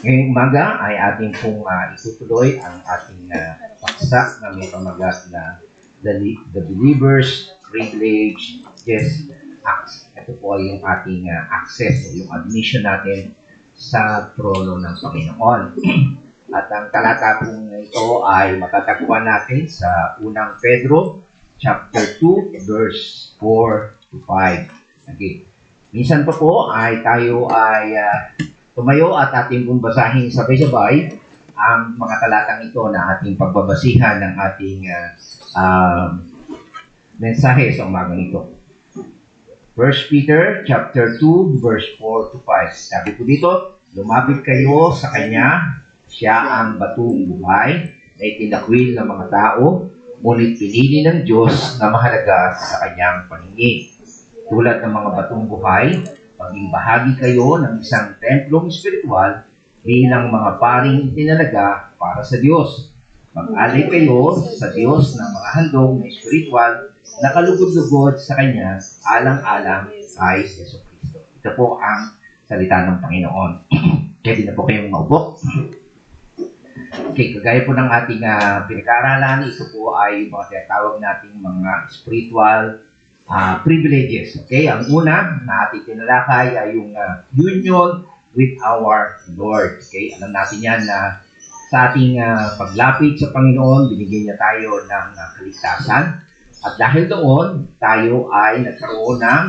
Ngayong umaga ay ating pong itutuloy ang ating paksa na may pamagat na the Believer's Privilege Acts. Ito po ay yung ating access, yung admission natin sa trono ng Panginoon. At ang talata pong ito ay matatagpuan natin sa unang Pedro, chapter 2, verse 4 to 5. Okay. Minsan pa po ay tayo ay tumayo at ating pong basahin sabay-sabay ang mga talatang ito na ating pagbabasihan ng ating mensahe sa umagang ito. 1 Peter chapter 2 verse 4 to 5. Sabi po dito, lumapit kayo sa Kanya, siya ang batong buhay na itinakwil ng mga tao, ngunit pinili ng Diyos na mahalaga sa Kanyang paningin. Tulad ng mga batong buhay, maging bahagi kayo ng isang templong espiritual bilang mga paring itinalaga para sa Diyos. Mag-alay kayo sa Diyos ng mga handog na espiritual na kalugod-lugod sa Kanya alang-alang kay Yesu Cristo. Ito po ang salita ng Panginoon. Pwede na po kayong maupo. Okay, kagaya po ng ating pinag-aaralan, ito po ay mga tinatawag nating mga spiritual privileges. Okay, ang una na ating tinalakay ay yung union with our Lord. Okay, alam natin yan na sa ating paglapit sa Panginoon, binigyan niya tayo ng kaligtasan. At dahil doon, tayo ay nagkaroon ng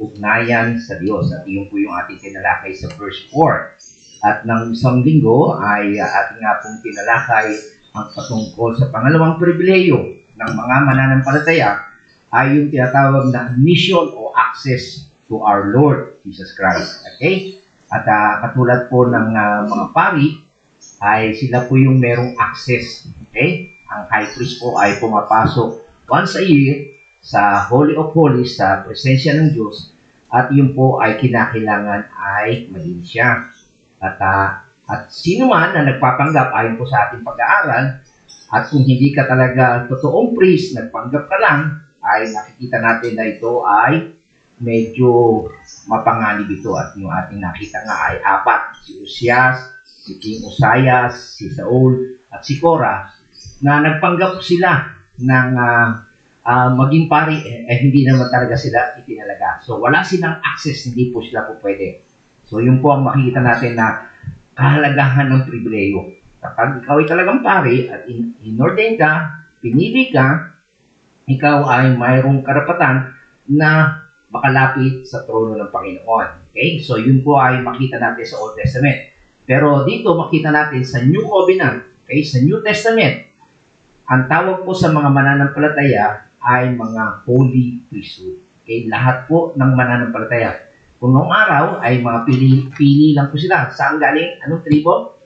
ugnayan sa Diyos. At yun po yung ating tinalakay sa verse 4. At ng isang linggo ay ating nga pong tinalakay ang patungkol sa pangalawang pribileyo ng mga mananampalataya ay yung tinatawag na admission o access to our Lord Jesus Christ. Okay? At katulad po ng mga pari, ay sila po yung merong access. Okay? Ang high priest po ay pumapasok once a year sa Holy of Holies, sa presensya ng Diyos, at yun po ay kinakailangan ay malinis siya. At sino man na nagpapanggap ayon po sa ating pag-aaral, at kung hindi ka talaga totoong priest, nagpanggap ka lang, ay nakikita natin na ito ay medyo mapanganib ito. At yung ating nakita nga ay apat. Si Uzias, si King Uzzias, si Saul, at si Korah, na nagpanggap sila ng maging pari, hindi naman talaga sila itinalaga. So wala silang access, hindi po sila po pwede. So yun po ang makikita natin na kahalagahan ng pribileyo. Kapag ikaw ay talagang pari at inordain ka, pinili ka, ikaw ay mayroong karapatan na makalapit sa trono ng Panginoon. Okay? So, yun po ay makita natin sa Old Testament. Pero dito, makita natin sa New Covenant, okay? Sa New Testament, ang tawag po sa mga mananampalataya ay mga holy priesthood. Okay? Lahat po ng mananampalataya. Kung noong araw ay mga pili lang po sila. Saan galing? Anong tribo?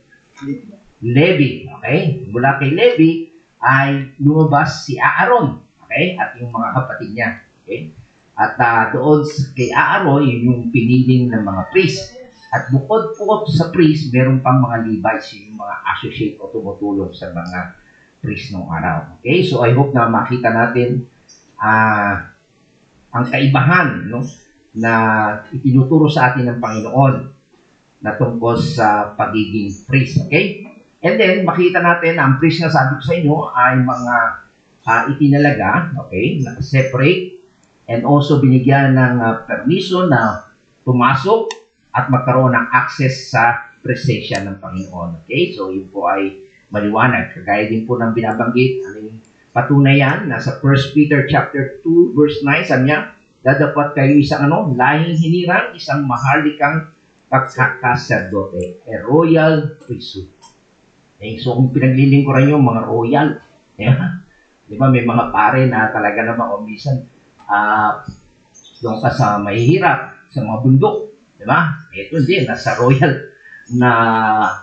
Levi. Okay? Mula kay Levi ay lumabas si Aaron. Okay? At yung mga kapatid niya. Okay? At doon kay Aaron, yun yung piniling ng mga priest. At bukod po sa priest, meron pang mga Levites, yung mga associate o tumutulong sa mga priest noong araw. Okay? So I hope na makita natin ang kaibahan, no, na itinuturo sa atin ng Panginoon na tungkol sa pagiging priest. Okay? And then, makita natin na ang priest na sabi ko sa inyo ay mga itinalaga, okay, na-separate, and also binigyan ng permiso na pumasok at magkaroon ng access sa presensya ng Panginoon. Okay? So, yun po ay maliwanag. Kagaya din po ng binabanggit, ang patunayan na sa 1 Peter chapter 2, verse 9, sabi niya, dadapat kayo isang lahing hinirang, isang maharlikang pagkakasadote, a royal priesthood. Okay? So, kung pinaglilingkuran yung mga royal, yeah? Di ba, may mga pare na talaga naman o minsan doon ka sa mahihirap, sa mga bundok. Di ba? Ito hindi, nasa royal na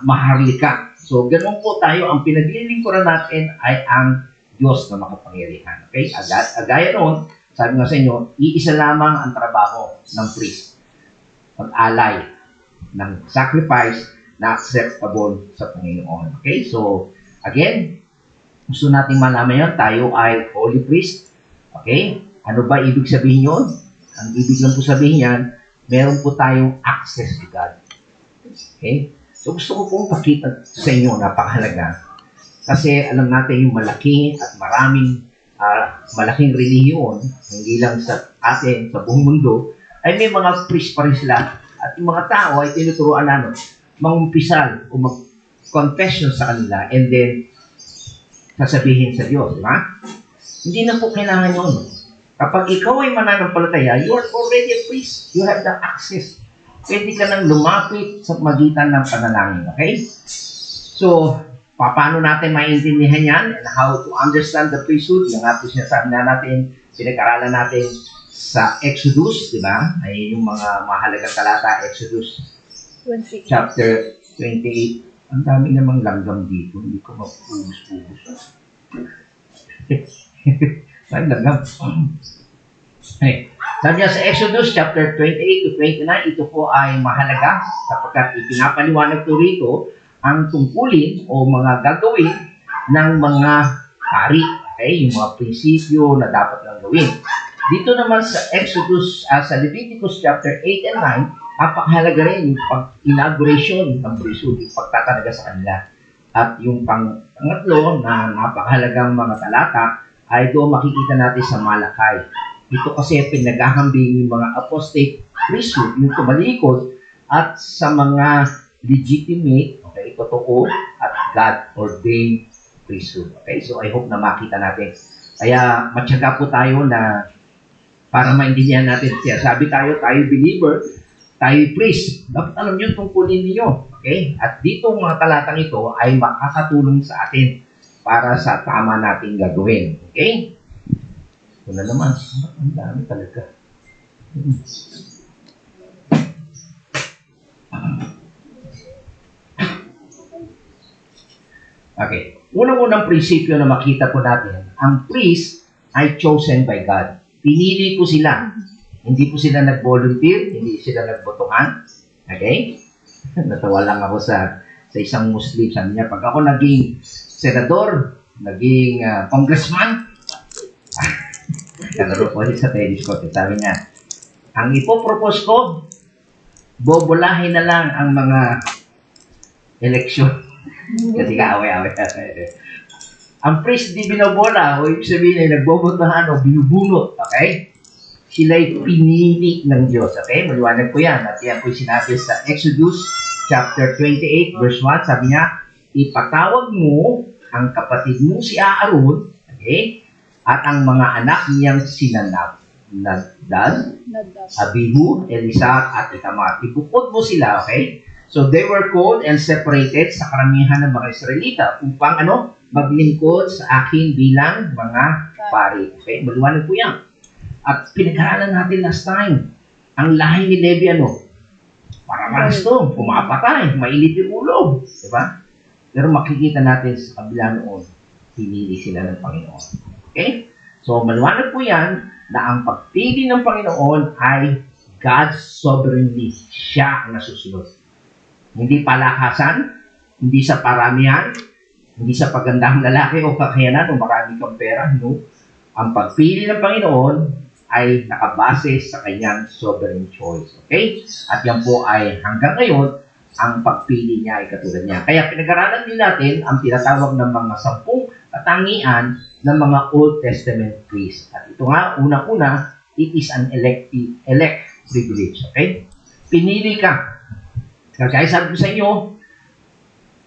maharlika. So, ganun po tayo. Ang pinaglilingkuran natin ay ang Diyos na makapangyarihan. Okay? Agaya noon, sabi nga sa inyo, iisa lamang ang trabaho ng priest. Pag-alay ng sacrifice na acceptable sa Panginoon. Okay? So, again, gusto nating malaman yun, tayo ay holy priest. Okay? Ano ba ibig sabihin yun? Ang ibig lang po sabihin yan, meron po tayong access to God. Okay? So gusto ko pong pakita sa inyo, napakahalaga. Kasi alam natin yung malaki at malaking relihiyon, hindi lang sa atin, sa buong mundo, ay may mga priest pa rin sila. At yung mga tao ay tinuturuan na mangumpisal o mag-confession sa kanila and then sasabihin sa Diyos, di ba? Hindi na po kailangan yun. Kapag ikaw ay mananampalataya, you are already a priest. You have the access. Pwede ka nang lumapit sa magitan ng panalangin. Okay? So, paano natin maintindihan yan and how to understand the priesthood? Yung nga po sinasabi na natin, pinag-aralan natin sa Exodus, di ba? Ay yung mga mahalagang talata, Exodus chapter 28. Ang dami namang langgam dito. Hindi ko mapubus-ubus. Ay, langgam. Okay. Sabi niya sa Exodus chapter 28 to 29, ito po ay mahalaga sapagkat ipinapaliwanag po rito ang tungkulin o mga gagawin ng mga hari. Okay? Yung mga prinsipyo na dapat lang gawin. Dito naman sa Exodus, sa Leviticus chapter 8 and 9, napakahalaga rin yung inauguration ng priesthood, yung pagtatalaga sa kanila. At yung pangatlo na napakahalagang mga talata ay doon makikita natin sa Malakay. Ito kasi pinaghahambing yung mga apostate priesthood, yung tumalikod at sa mga legitimate, okay, totoo at God-ordained priesthood. Okay, so I hope na makita natin. Kaya matyaga po tayo na para maintindihan natin siya. Sabi tayo believer, tayo priest. Dapat alam nyo tungkulin niyo. Okay? At dito mga talatang ito ay makakatulong sa atin para sa tama nating gagawin. Okay? Ito na naman. Ang dami talaga. Okay. Unang-unang prinsipyo na makita po natin, ang priest ay chosen by God. Pinili po sila. Hindi po sila nag-volunteer, hindi sila nagbotohan. Okay? Natawa lang ako sa isang Muslim. Sabi niya, pag ako naging senador, naging congressman, kalaro po sa tennis court. Sabi niya, ang ipopropose ko, bobolahin na lang ang mga eleksyon. Kasi kaaway-away. Ang priest di binobola, o ibig sabihin ay nagbobotahan o binubunot. Okay? Sila'y pinili ng Diyos. Okay? Maliwanag po yan. At yan po sinabi sa Exodus chapter 28 verse 1. Sabi niya, ipatawag mo ang kapatid mo si Aaron, okay? At ang mga anak niyang sina Nadab, Abihu, Elisa, at Itamar. Ibukod mo sila, okay? So they were called and separated sa karamihan ng mga Israelita upang maglingkod sa akin bilang mga pari. Okay? Maliwanag po yan. At pinag-aralan natin last time, ang lahi ni Levi parang to, pumapatay, mainit yung ulo. Diba? Pero makikita natin sa kabila noon, pinili sila ng Panginoon. Okay? So, maliwanag po yan na ang pagpili ng Panginoon ay God's sovereignty. Siya ang nasusunod. Hindi palakasan, hindi sa paramihan, hindi sa pagandang lalaki o kakayanan o marami kang pera. No. Ang pagpili ng Panginoon ay nakabase sa kanyang sovereign choice. Okay? At yan po ay hanggang ngayon, ang pagpili niya ay katulad niya. Kaya pinag-aralan din natin ang tinatawag ng mga 10 katangian ng mga Old Testament priests. At ito nga, unang-una, it is an elect privilege. Okay? Pinili ka. Kaya sabi ko sa inyo,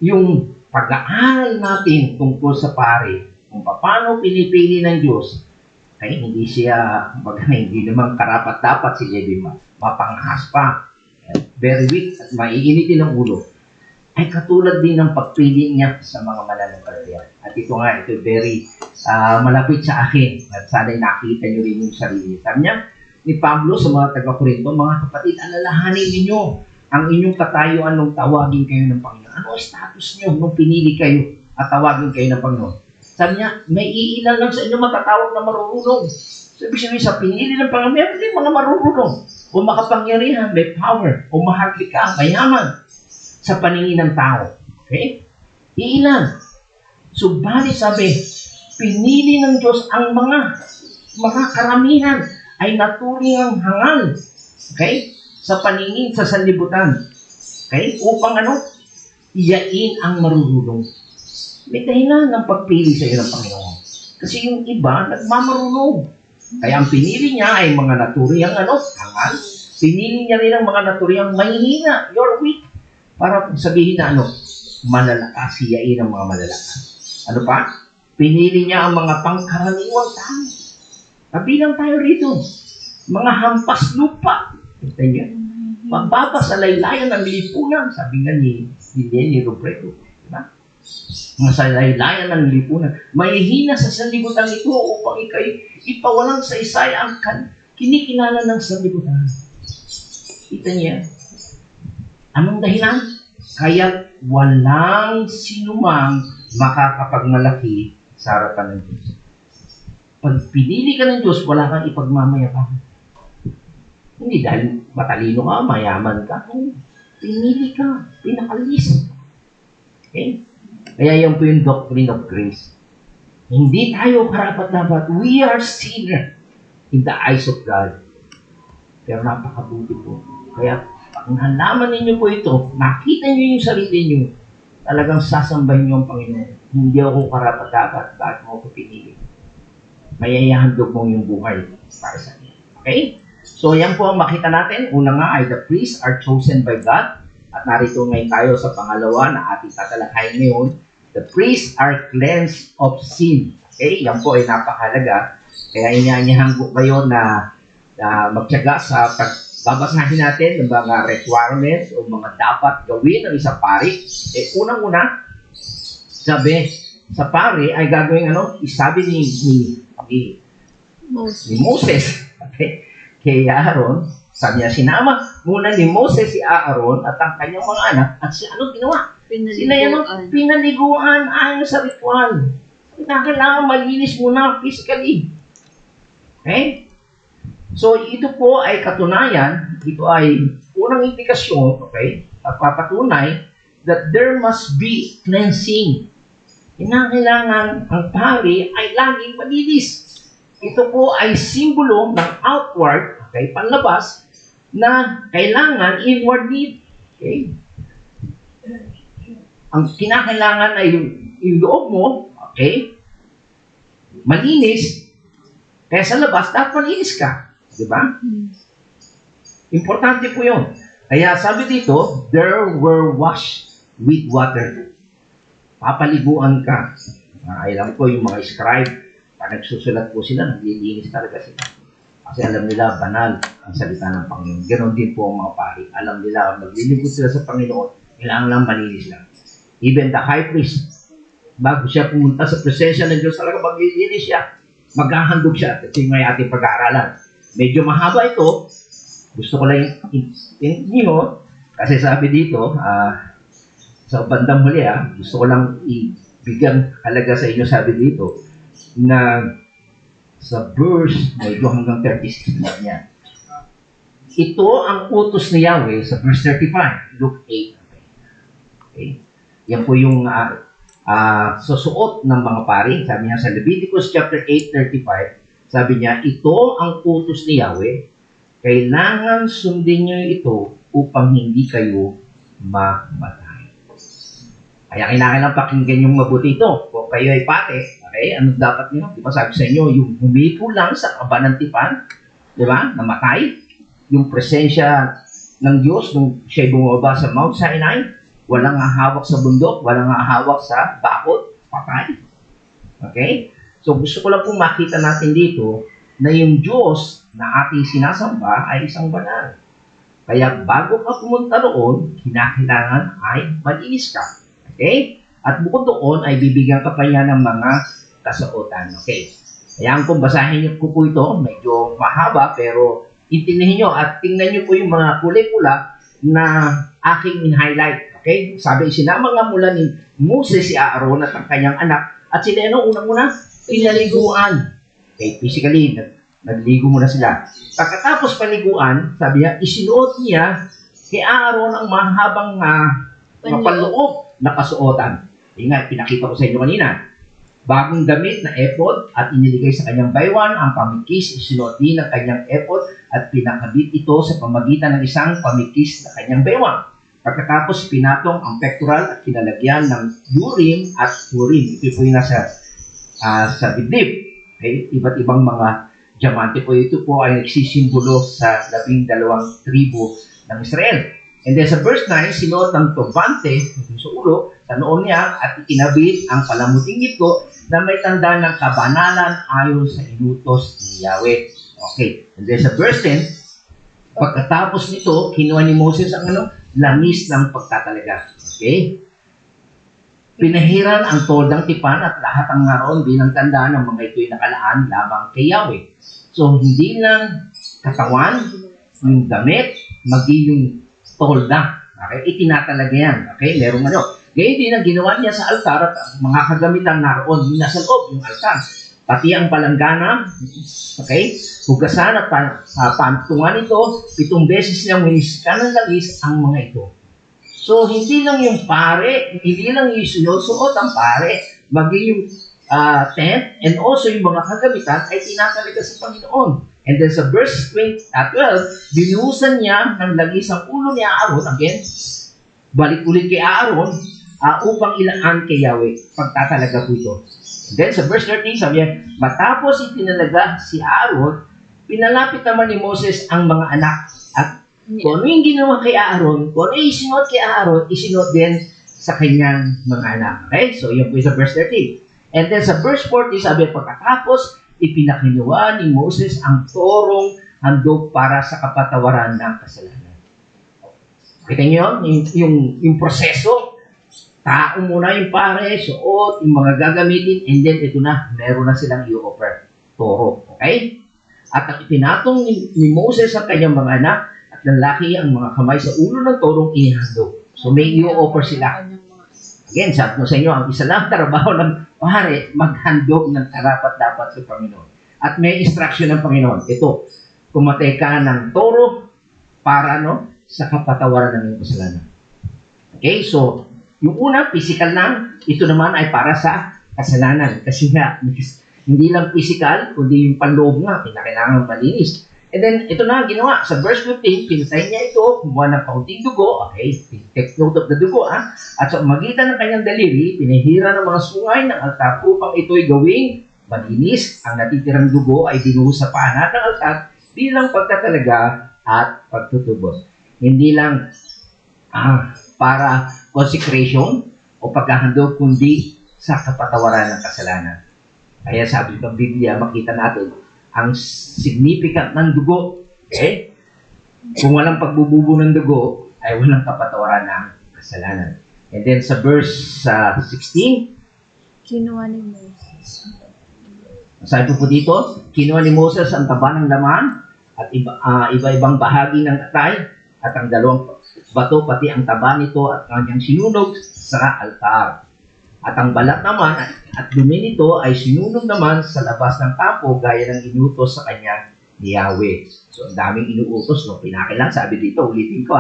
yung pag-aaral natin tungkol sa pari, kung paano pinipili ng Diyos, ay hindi siya, hindi naman karapat-dapat si Levi mapanghas pa. Very weak at maiinitin ang ulo. Ay katulad din ng pagpili niya sa mga mananampalataya. At ito nga, ito very malapit sa akin. At sana'y nakita nyo rin yung sarili. Sabi niya, ni Pablo sa mga taga-Korinto, mga kapatid, alalahanin ninyo ang inyong katayuan nung tawagin kayo ng Panginoon. Ano ang status nyo nung pinili kayo at tawagin kayo ng Panginoon? Sabi niya, may iilan lang sa inyo matatawag na marurunong. So, ibig sabihin sa pinili ng Panginoon, meron din mga marurunong o makapangyarihan, may power, o maharlika, mayaman sa paningin ng tao. Okay? Iilan. Subalit sabi, pinili ng Diyos ang mga karamihan ay naturing ang hangal. Okay? Sa paningin sa sanlibutan. Okay? Upang ano? Iyain ang marurunong. May dahilan ng pagpili sa iyo ng Panginoon. Kasi yung iba, nagmamarunong. Kaya ang pinili niya ay mga naturiyang hangal. Pinili niya rin ang mga naturiyang mahihina, you're weak. Para sabihin na malalakas, siyain ang mga malalakas. Ano pa? Pinili niya ang mga pangkaraniwang tao. Kabilang tayo rito. Mga hampas lupa. Kita niyo? Magpapasalaylayan ng lipunan. Sabi nga ni Lenny Robredo. Diba? Mga salaylayan ng lipunan. Mahihina sa sanlibutan ito upang ikay ipawalang sa isay ang kinikilala ng sanlibutan. Kita niya? Anong dahilan? Kaya walang sinumang makakapagmalaki sa harapan ng Diyos. Pag pinili ka ng Diyos, wala kang ipagmamayapan. Hindi dahil matalino ka, mayaman ka. Pinili ka, pinakalis. Okay? Kaya yan po yung doctrine of grace. Hindi tayo karapat-dapat. We are sinner in the eyes of God. Pero napakabuti po. Kaya pag nalaman ninyo po ito, nakita niyo yung sarili niyo, talagang sasambahin niyo ang Panginoon. Hindi ako karapat-dapat. Bakit mo ko pinili? Mayayahandog mo yung buhay para sa akin. Okay? So, yan po ang makita natin. Una nga ay the priests are chosen by God. At narito ngayon tayo sa pangalawa na ating tatalakayin ngayon. The priests are cleansed of sin. Okay? Yan po ay napakahalaga. Kaya inanyahan ko kayo na magtiyaga sa pagbabasahin natin ng mga requirements o mga dapat gawin ng isang pari. Unang-una, sabi, sa pari ay gagawin isabi ni Moses. Okay? Kay Aaron, sabi niya, sinama muna ni Moses si Aaron at ang kanyang mga anak at siya ginawa? Pinaliguan ayon sa ritual. Kailangan malinis muna physically. Okay? So, ito po ay katunayan, ito ay unang indikasyon, okay, at papatunay that there must be cleansing. Kailangan ang pari ay laging malinis. Ito po ay simbolo ng outward, okay, panlabas, na kailangan inward need. Okay? Ang kinakailangan ay yung loob mo, okay, malinis, kaya sa labas, dapat malinis ka. Diba? Importante po yun. Kaya sabi dito, there were washed with water. Papaliguan ka. Alam ko yung mga scribe, pag nagsusulat po sila, naglilinis talaga sila. Kasi alam nila, banal ang salita ng Panginoon. Ganon din po ang mga pari. Alam nila, maglilingkod sila sa Panginoon, kailangan lang malinis lang. Even the high priest, bago siya pumunta sa presensya ng Diyos, talaga maglilinis siya. Maghahandog siya. Ito yung may ating pag-aaralan. Medyo mahaba ito. Gusto ko lang inyo, kasi sabi dito, sa bandang huli, gusto ko lang ibigyan halaga sa inyo, sabi dito, na sa verse, medyo hanggang 36 niya. Ito ang utos ni Yahweh sa verse 35, Luke 8. Okay? Yan po yung susuot ng mga pari. Sabi niya sa Leviticus chapter 8:35, sabi niya, ito ang utos ni Yahweh, kailangan sundin niyo ito upang hindi kayo mamatay. Kaya kailangan pakinggan yung mabuti ito. Kung kayo ay pate, okay, ano dapat niyo? Di ba sabi sa inyo, yung humipo lang sa kabanantipan, di ba, namatay, yung presensya ng Diyos, nung siya'y bumaba sa Mount Sinai, walang hahawak sa bundok, walang hahawak sa bakod, patay. Okay? So gusto ko lang pong makita natin dito na yung Diyos na ating sinasamba ay isang banal. Kaya bago ka pumunta roon, kinakailangan ay malinis ka. Okay? At bukod doon ay bibigyan ka pa niya ng mga kasuotan. Okay? Kaya kung basahin niyo po ito, medyo mahaba, pero intindihin niyo at tingnan niyo po yung mga kulay-pula na aking in-highlight. Okay? Sabi, sinama nga mula ni Moses si Aaron at ang kanyang anak at sila unang-una, pinaliguan. Okay, physically, nagligo muna sila. Pagkatapos paliguan, sabi niya, isinuot niya kay Aaron ang mahabang mapaloob na kasuotan. Yung nga, pinakita ko sa inyo kanina. Bagong damit na ephod at iniligay sa kanyang baywan, ang pamikis, isinuot din ang kanyang ephod at pinakabit ito sa pamagitan ng isang pamikis na kanyang baywan. Pagkatapos pinatong ang pectoral at kinalagyan ng urine at urine. Ito po yung nasa sa dibdib. Okay? Iba't ibang mga diamante po. Ito po ay nagsisimbolo sa 12 tribo ng Israel. And then sa verse 9, sinuot ng turbante sa ulo, sa noon niya, at ikinabit ang palamuting ito na may tanda ng kabanalan ayon sa inutos ni Yahweh. Okay. And then sa verse 10, pagkatapos nito, kinuha ni Moses ang langis ng pagtatalaga. Okay? Pinahiran ang toldang tipan at lahat ang naroon bilang tanda ng mga ito'y nakalaan lamang kay Yahweh. So, hindi lang katawan, yung damit, maging yung tolda. Okay? Itinatalaga yan. Okay? Merong Gayun din ang ginawa niya sa altar at mga kagamitan naroon. Yung nasa loob, yung altar. Pati ang palanggana, okay? Hugasan at pantungan ito, 7 beses nilang winisikan ng langis ang mga ito. So, hindi lang yung pare, hindi lang yung sinusuot ang pare, maging yung tent, and also yung mga kagamitan ay tinatalaga sa Panginoon. And then sa verse 12, binuhusan niya ng langis ang ulo ni Aaron, again, balik ulit kay Aaron, upang ilaan kay Yahweh. Pagtatalaga po ito. And then sa verse 13, sabi niya, matapos itinalaga si Aaron, pinalapit naman ni Moses ang mga anak. At kung ano yung ginawa kay Aaron, kung ano yung isinuot kay Aaron, isinuot din sa kanyang mga anak. Okay? So, yun po sa verse 13. And then sa verse 14, sabi, pagkatapos, ipinakinuha ni Moses ang torong handog para sa kapatawaran ng kasalanan. Kita niyo yung proseso. Tao muna yung pare, suot, yung mga gagamitin, and then ito na, meron na silang i-offer. Toro. Okay? At ang ipinatong ni Moses ang kanyang mga anak at lalaki ang mga kamay sa ulo ng torong ihandog. So may i-offer sila. Again, sabi ko sa inyo, ang isa lang trabaho ng pare, maghandog ng karapat-dapat sa Panginoon. At may instruction ng Panginoon. Ito, kumatay ka ng toro para sa kapatawaran ng iyong kasalanan. Okay, so yung una, physical lang. Ito naman ay para sa kasalanan. Kasi nga, hindi lang physical, kundi yung panloob nga, pinakailangan malinis. And then, ito na ginawa. Sa verse 15, pinatay niya ito, kumuha ng kaunting dugo. Okay, take note of the dugo, At sa magitan ng kanyang daliri, pinahira ng mga sungay ng altar upang ito'y gawing malinis. Ang natitirang dugo ay dinuhos sa paanat ng altar bilang pagtatalaga at pagtutubos. Hindi lang para consecration o paghahandog, kundi sa kapatawaran ng kasalanan. Kaya sabi ng Biblia, makita natin ang significant ng dugo. Okay? Kung walang pagbububo ng dugo, ay walang kapatawaran ng kasalanan. And then sa verse 16, kinuha ni Moses. sabi po dito, kinuha ni Moses ang taba ng laman at iba-ibang bahagi ng atay at ang dalawang bato, pati ang taba nito at kanyang sinunog sa altar. At ang balat naman at dumi nito ay sinunog naman sa labas ng kampo gaya ng inutos sa kanya ni Yahweh. So, ang daming inuutos, Pinakailangan, sabi dito, ulitin ko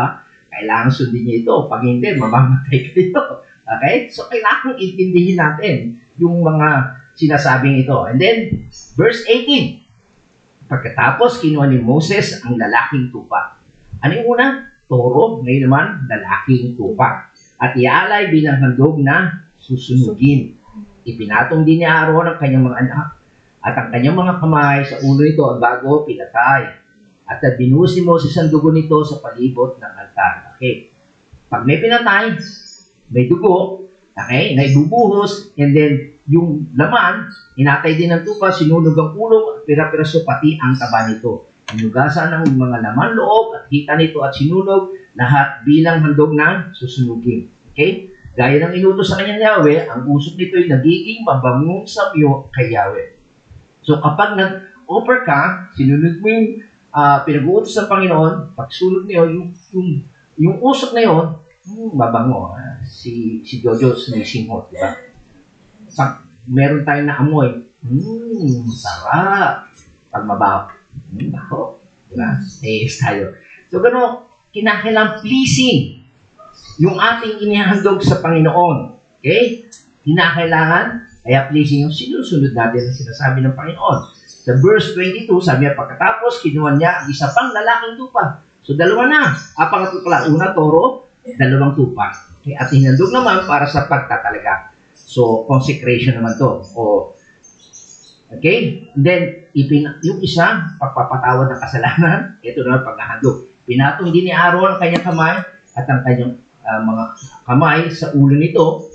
kailangan sundin niyo ito. Pag hindi, mamamatay kayo. Okay? So, kailangan intindihin natin yung mga sinasabing ito. And then, verse 18. Pagkatapos, kinuha ni Moses ang lalaking tupa. Ano yung una? Toro. Ngayon naman, lalaking tupa. At ialay bilang handog na susunugin. Ipinatong din ni Aaron ang kanyang mga anak at ang kanyang mga kamay sa ulo nito at bago pinatay. At binuhos ni Moses ang dugo nito sa palibot ng altar. Okay. Pag may pinatay, may dugo, okay, na ibubuhos, and then yung laman, inatay din ng tupa, sinunog ang ulo at pira-piraso pati ang taba nito. Inugasan ng mga laman loob at hita nito at sinunog lahat bilang handog ng susunugin. Okay? Gaya ng inutos sa kanyang Yahweh, ang usok nito ay nagiging mabangong samyo kay Yahweh. So kapag nag-offer ka, sinunod mo yung pinag-uutos ng Panginoon, pagsunod niyo, yung usok na yun, mabango. Si Jojo sumisinghot, di ba? Meron tayong naamoy, sarap. Pag mabaho, baho. Di ba? Tayo. So gano'n, kinakailangan pleasing yung ating inihandog sa Panginoon. Okay? Kinakailangan, kaya pleasing yung sinusunod natin ang sinasabi ng Panginoon. Sa verse 22, sabi niya, pagkatapos, kinuha niya ang isa pang lalaking tupa. So, dalawa na. Pangatlo pala, una, toro, 2 tupa. Okay? At hinandog naman para sa pagtatalaga. So, consecration naman to. Okay? Then, yung isa, pagpapatawad ng kasalanan, ito naman paghahandog. Pinatong din ni Aaron ang kanyang kamay at ang kanyang mga kamay sa ulo nito.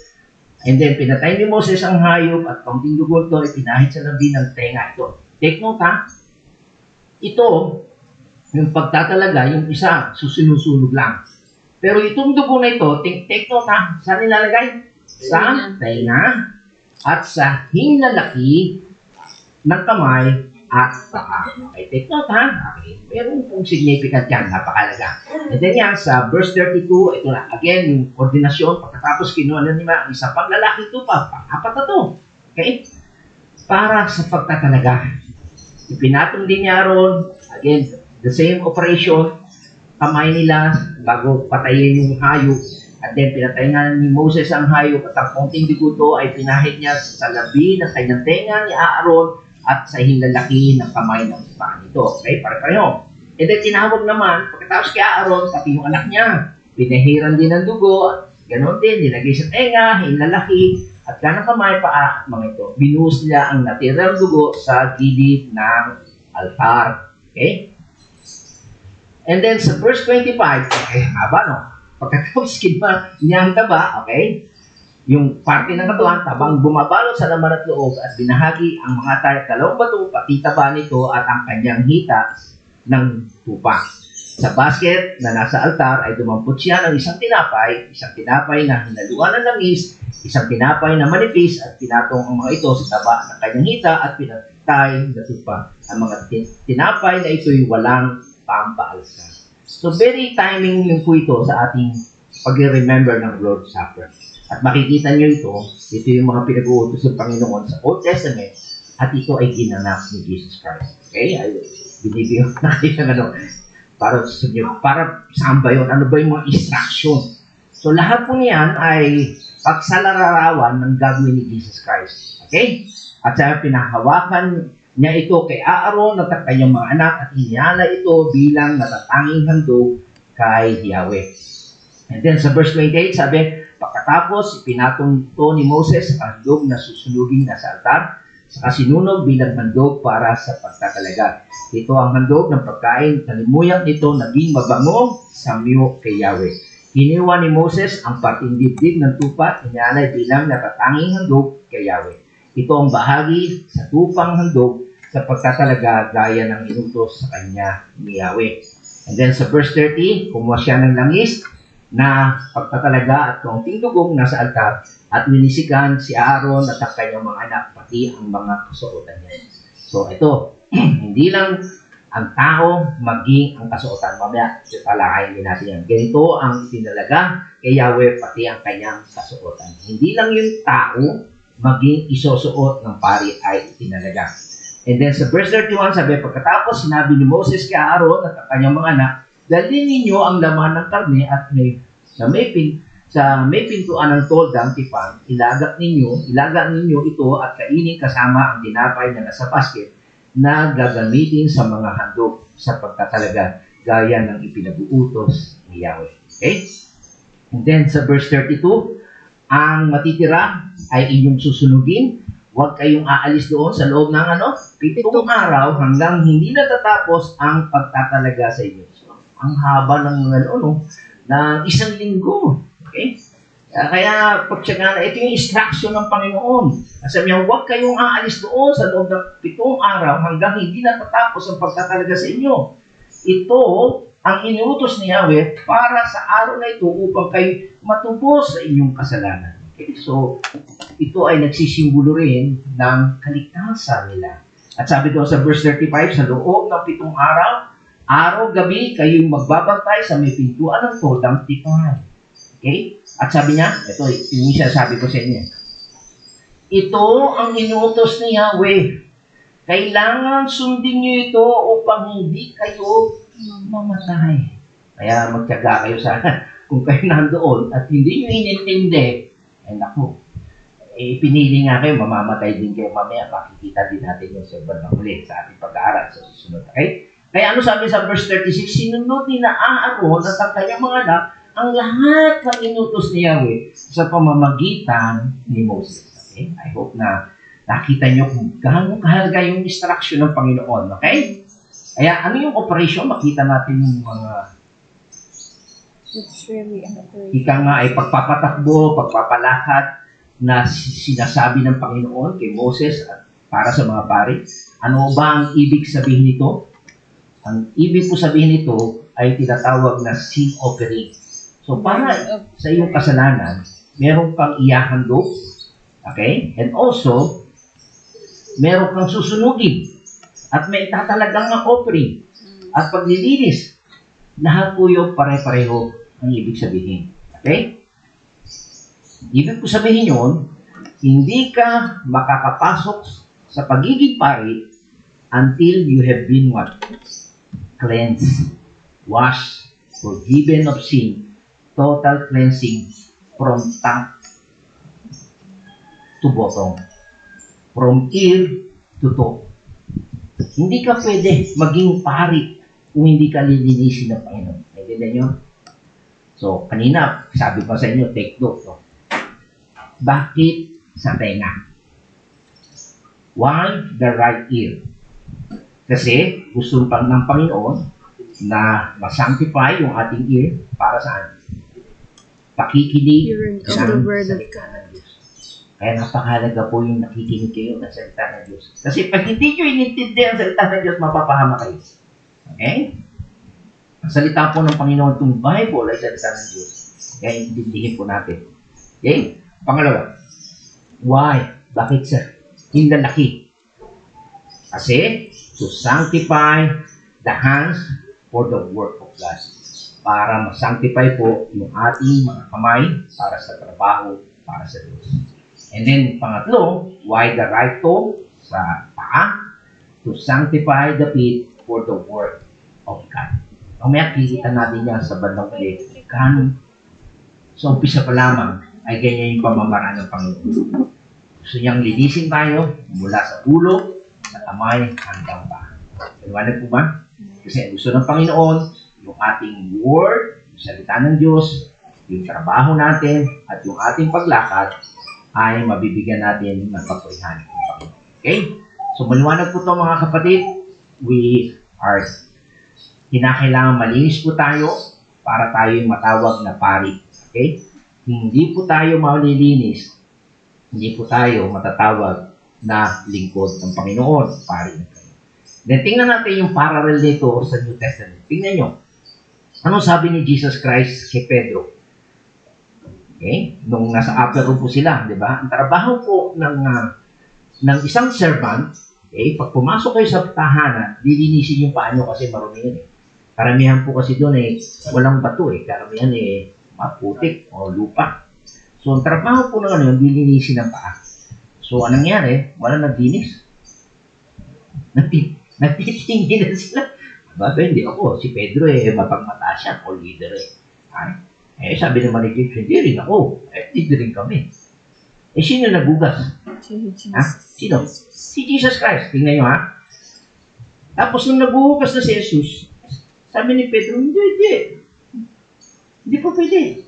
And then, pinatay ni Moses ang hayop at kaunting dugo ito, ipinahid sa labi ng tenga ito. Take note ha, ito, yung pagtatalaga, yung isa, susunog lang. Pero itong dugo na ito, take note ha, saan nilalagay? Sa tenga at sa hinlalaki ng kamay at paa. Okay, take note ha. Okay, meron pong significant yan, napakalaga. And then yan, sa verse 32, ito na, again, yung ordinasyon, pagkatapos kinuha na nila ang isang paglalaki ito pa, pang-apat na to. Okay? Para sa pagtatalaga. Ipinatong din niya ron, again, the same operation, kamay nila bago patayin yung hayop. At then, pinatay nga ni Moses ang hayop at ang konting dugo to ay pinahid niya sa labi ng kanyang tenga ni Aaron at sa hinlalaki ng kamay ng paa nito. Okay? Para-pareho. And then, tinawag naman, pagkatapos kay Aaron, pati yung anak niya, pinahiran din ng dugo, ganoon din, nilagay sa tenga, hinlalaki, at kanang kamay, paa, mga ito. Binuhos nila ang natirang dugo sa gilid ng altar. Okay? And then, sa verse 25, okay, haba no? Pagkatapos kinuha niya ang taba, okay? Yung parte ng katawan, tabang bumabalot sa laman at loob at binahagi ang mga dalawang bato, pati taba nito at ang kanyang hita ng tupa. Sa basket na nasa altar ay dumampot siya ng isang tinapay na hinaluan ng langis, isang tinapay na manipis at pinatong ang mga ito sa taba ng kanyang hita at pinatay na tupa. Ang mga tinapay na ito'y walang pampaalsa. So very timing yung po ito sa ating pag-remember ng Lord's Supper. At makikita nyo ito yung mga pinag-uutos ng Panginoon sa Old Testament at ito ay ginanap ni Jesus Christ. Okay? Binibigyan na kayo ng para saan ba yun? Ano ba yung mga instruction? So lahat po niyan ay pagsalararawan ng gagawin ni Jesus Christ. Okay? At sa pinahawakan niya ito kay Aaron at kanyang mga anak at hinala ito bilang natatanging handog kay Yahweh. And then sa verse 28, sabi, pagkatapos ipinatong ito ni Moses ang handog na susunugin na sa altar sa sinunog bilang handog para sa pagtatalaga. Ito ang handog ng pagkain, talimuyang nito naging mabango sa miyo kay Yahweh. Hiniwa ni Moses ang parting dibdib ng tupa at hinalay bilang natatanging handog kay Yahweh. Ito ang bahagi sa tupang handog sa pagtatalaga gaya ng inutos sa kanya ni Yahweh. And then sa verse 30, kumuha siya ng langis na pagtatalaga at kaunting dugong nasa altar at minisikan si Aaron at ang kanyang mga anak pati ang mga kasuotan niya. So ito, hindi lang ang tao maging ang kasuotan. Mamaya, talakayin din natin yan. Ganito ang tinalaga kay Yahweh pati ang kanyang kasuotan. Hindi lang yung tao maging isusuot ng pari ay tinalaga. And then sa verse 31, sabi, pagkatapos sinabi ni Moses kay Aaron at ang kanyang mga anak, dalhin ninyo ang laman ng karne at may pintuan ng toldang tipan, ilaga ninyo ito at kainin kasama ang tinapay na nasa basket na gagamitin sa mga handog sa pagtatalaga gaya ng ipinag-uutos ni Yahweh. Okay? And then sa verse 32, ang matitira ay inyong susunugin. Huwag kayong aalis doon sa loob ng 7 araw hanggang hindi natatapos ang pagtatalaga sa inyo. So, ang haba ng ng 1 linggo. Okay? Kaya pagtsaga na, ito yung instruction ng Panginoon. Sabi niya, huwag kayong aalis doon sa loob ng 7 araw hanggang hindi natatapos ang pagtatalaga sa inyo. Ito ang inuutos ni Yahweh para sa araw na ito upang kayo matubos sa inyong kasalanan. Okay? So, ito ay nagsisimbolo rin ng kaligtasan nila. At sabi doon sa verse 35, sa loob ng 7 araw, araw-gabi kayong magbabantay sa may pintuan ng toldang tipan. Okay? At sabi niya, ito yung sabi ko sa inyo. Ito ang inuutos ni Yahweh. Kailangan sundin niyo ito upang hindi kayo mamatay. Kaya magtiyaga kayo sa kung kayo nandoon at hindi niyo inintindi, ay naku, pinili nga kayo, mamamatay din kayo mamaya, makikita din natin yung sa bandang huli sa ating pag-aaral sa susunod. Okay? Kaya ano sabi sa verse 36, sinunod ni na Aaron at ang kanyang mga anak ang lahat ng inutos ni Yahweh sa pamamagitan ni Moses. Okay? I hope na nakita nyo kung gaano kahalaga yung instruction ng Panginoon. Okay? Kaya ano yung operation? Makita natin yung mga It's really an operation. ika nga ay pagpapatakbo, pagpapalakad na sinasabi ng Panginoon kay Moses at para sa mga pari. Ano ba ang ibig sabihin nito? Ang ibig po sabihin nito ay tinatawag na sin offering. So para sa iyong kasalanan, meron kang iyahandog, okay? And also, meron kang susunugin at may itatalagang na offering at paglilinis. Lahat po yung pare-pareho ang ibig sabihin. Okay? Ibig ko sabihin yun, hindi ka makakapasok sa pagiging pari until you have been what? Cleansed, washed, forgiven of sin, total cleansing from top to bottom, from ear to toe. Hindi ka pwede maging pari kung hindi ka lilinisin ng Panginoon. Naintindihan nyo? So, kanina, sabi ko sa inyo, take note. No? Bakit sa tenga? Why the right ear? Kasi gusto pang ng Panginoon na masanctify yung ating ear para saan? Pakikinig Hearing of the word of salita ng Diyos. Kaya napakahalaga po yung nakikinig kayo ng salita ng Diyos. Kasi pag hindi nyo inintindihan ang salita ng Diyos, mapapahama kayo. Okay? Ang salita po ng Panginoon, itong Bible ay salita ng Diyos. Kaya intindihin po natin. Okay? Pangalawa, why? Bakit sa hinlalaki? Kasi to sanctify the hands for the work of God. Para ma-sanctify po yung ating mga kamay para sa trabaho, para sa Diyos. And then, pangatlo, why the right toe sa paa? To sanctify the feet for the work of God. Mamaya, kikita natin yan sa bandang ulit. Kanon. So, umpisa pa lamang ay ganyan yung pamamaraan ng Panginoon. Gusto niyang linisin tayo mula sa ulo, sa kamay, hanggang paa. Paliwanag po ba? Kasi gusto ng Panginoon, yung ating word, yung salita ng Diyos, yung trabaho natin, at yung ating paglakad, ay mabibigyan natin ng kapurihan ng Panginoon. Okay? So, maliwanag po ito mga kapatid. We are kinakailangan malinis po tayo para tayo yung matawag na pari. Okay? Hindi po tayo malilinis. Hindi po tayo matatawag na lingkod ng Panginoon. Pari ng Panginoon. Then, tingnan natin yung parallel nito sa New Testament. Tingnan nyo. Ano sabi ni Jesus Christ kay Pedro? Okay? Nung nasa upper room po sila, di ba? Ang trabaho po ng isang servant, okay, pag pumasok kayo sa tahanan, lilinisin yung paa nyo kasi marumi yun eh. Karamihan po kasi doon eh, walang bato eh. Karamihan eh, maputik o lupa. So, ang trabaho po ng ano yun, lilinisin ang paa. So, anong nangyari? Walang naglinis. Nagtitingin na sila. Baba, hindi ako. Si Pedro eh, mapagmata siya o leader eh. Ay, sabi naman ni Jesus, hindi rin ako. Leader rin kami. Eh, sino nagugas? Ha? Sino? Si Jesus Christ. Tingnan nyo ha. Tapos nung naguhugas na si Jesus, sabi ni Pedro, hindi. Hindi po pwede.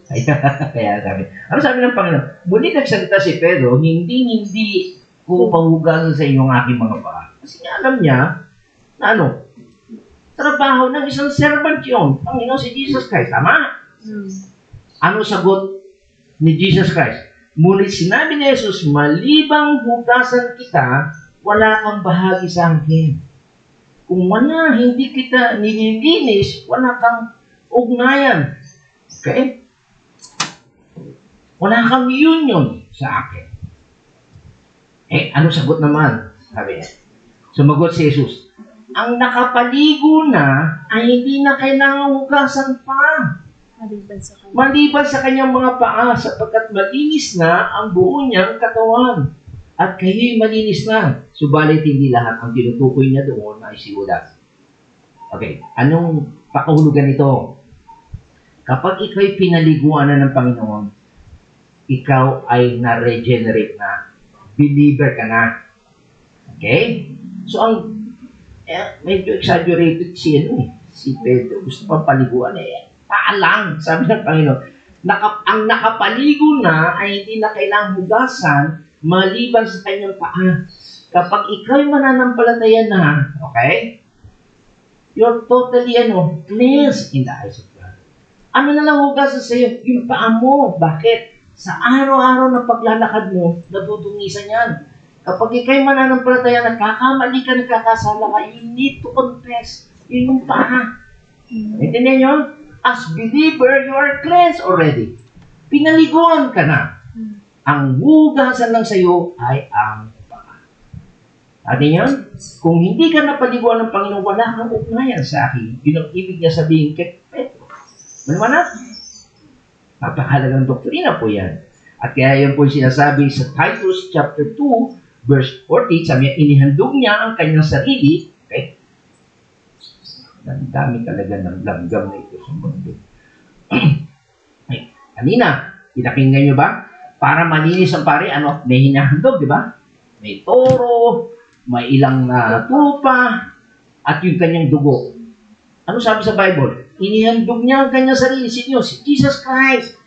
Kaya sabi. Ano sabi ng Panginoon? Muli nagsalita si Pedro, hindi ko pahugasan sa inyong aking mga paa. Kasi nga alam niya, na ano, trabaho ng isang servant yun. Panginoon si Jesus Christ. Tama? Ano sagot ni Jesus Christ? Ngunit sinabi ni Jesus, malibang hugasan kita, wala kang bahagi sa akin. Kung hindi kita nililinis, wala kang ugnayan. Okay? Wala kang union sa akin. Eh, ano sagot naman? Sabi niya. Sumagot si Jesus, ang nakapaligo na ay hindi na kailangan hugasan pa. Maliban sa kanyang mga paa sapagkat malinis na ang buo niyang katawan. At kayo'y malinis na. Subalit hindi lahat ang tinutukoy niya doon ay siulat. Okay, anong pakahulugan nito? Kapag ikaw'y pinaliguan na ng Panginoon, ikaw ay na-regenerate na. Believer ka na. Okay? So, medyo exaggerated si Pedro. Gusto pa paliguan eh. Paalang, sabi ng Panginoon. Ang nakapaligo na ay hindi na kailangang hugasan maliban sa kanyang paa. Kapag ikaw'y mananampalataya na, okay, you're totally cleansed in the eyes of God. Ano na lang hugasan sa iyo? Yung paa mo. Bakit? Sa araw-araw na paglalakad mo, nadudungisan yan. Kapag ikaw'y mananampalataya, nagkakamali ka, nagkakasala ka, you need to confess. Yun yung paa. Intindihan nyo? As believer, you are cleansed already. Pinaliguan ka na. Ang hugasan lang sa iyo ay ang paa. Atin yan? Kung hindi ka napaliguan ng Panginoon, wala kang ugnayan sa akin. Yun ang ibig niya sabihin kay Pedro. Maliwanag? Napakahalagang doktrina po yan. At kaya yan po sinasabi sa Titus chapter 2, verse 14, sabi niya, inihandog niya ang kanyang sarili. Okay? Ang dami talaga ng langgam na ito sa mundo. Kanina, pinakinggan nyo ba? Para malinis ang pare, may hinahandog, di ba? May toro, may ilang tupa, at yung kanyang dugo. Ano sabi sa Bible? Inihandog niya ang kanyang sarili, si Diyos, si Jesus Christ.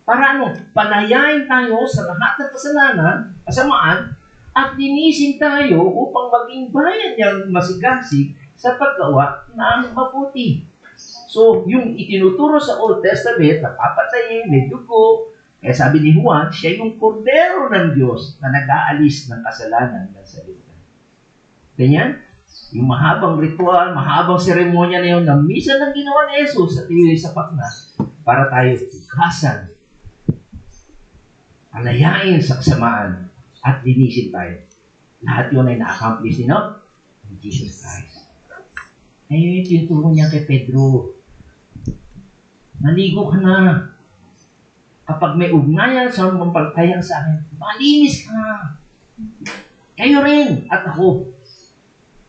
Para panayain tayo sa lahat ng kasalanan, kasamaan, at linisin tayo upang maging bayan niyang masigasig sa paggawa ng mabuti. So, yung itinuturo sa Old Testament, napapatayin, may dugo, kaya sabi ni Juan, siya yung kordero ng Diyos na nag-aalis ng kasalanan ng salita. Ganyan? Yung mahabang ritual, mahabang seremonya na yun, na minsan lang ginawa ni Jesus at iyo'y sapat na para tayo tukasan, alayain sa kasamaan, at linisin tayo. Lahat yun ay na-accomplish ni Jesus Christ. Ayun yung tinuturo niya kay Pedro. Naligo ka na. Kapag may ugnayan sa mampaltayan sa akin, malinis ka. Kayo rin at ako.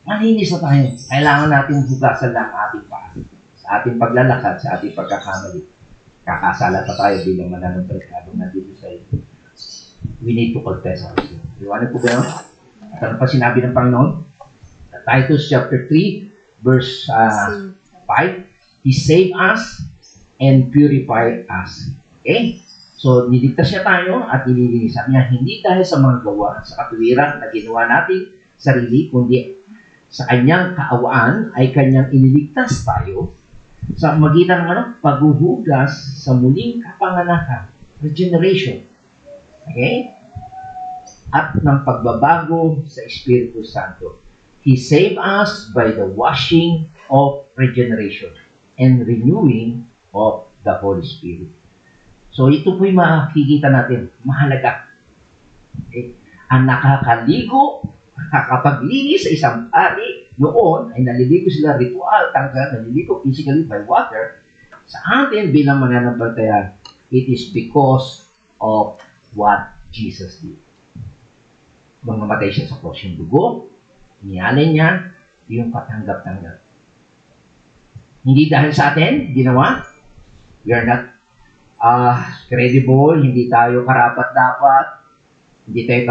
Malinis na tayo. Kailangan natin hugasan lang ating paa. Sa ating paglalakad, sa ating pagkakamali. Kakasala pa tayo bilang mananampalataya na dito sa iyo. We need to confess our sin. Iwanan po ba yun? At ano pa sinabi ng Panginoon? Titus chapter 3, verse 5, He saved us and purified us. Okay? So, niligtas siya tayo at nililinisan niya. Hindi dahil sa mga gawa, sa katuwiran na ginawa nating sarili, kundi sa kanyang kaawaan ay kanyang iniligtas tayo sa magitan ng paghuhugas sa muling kapanganakan, regeneration. Okay? At ng pagbabago sa Espiritu Santo. He saved us by the washing of regeneration and renewing of the Holy Spirit. So ito po'y makikita natin, mahalaga. Okay? Ang nakakaligo, nakakapaglinis sa isang pari, noon ay naliligo sila ritual, naliligo physically by water. Sa atin bilang mananampalataya, it is because of what Jesus did. Nung namatay siya sa cross, yung dugo, iniyalay niya, yung patanggap-tanggap. Hindi dahil sa atin, ginawa. We are not credible, hindi tayo karapat-dapat, hindi tayo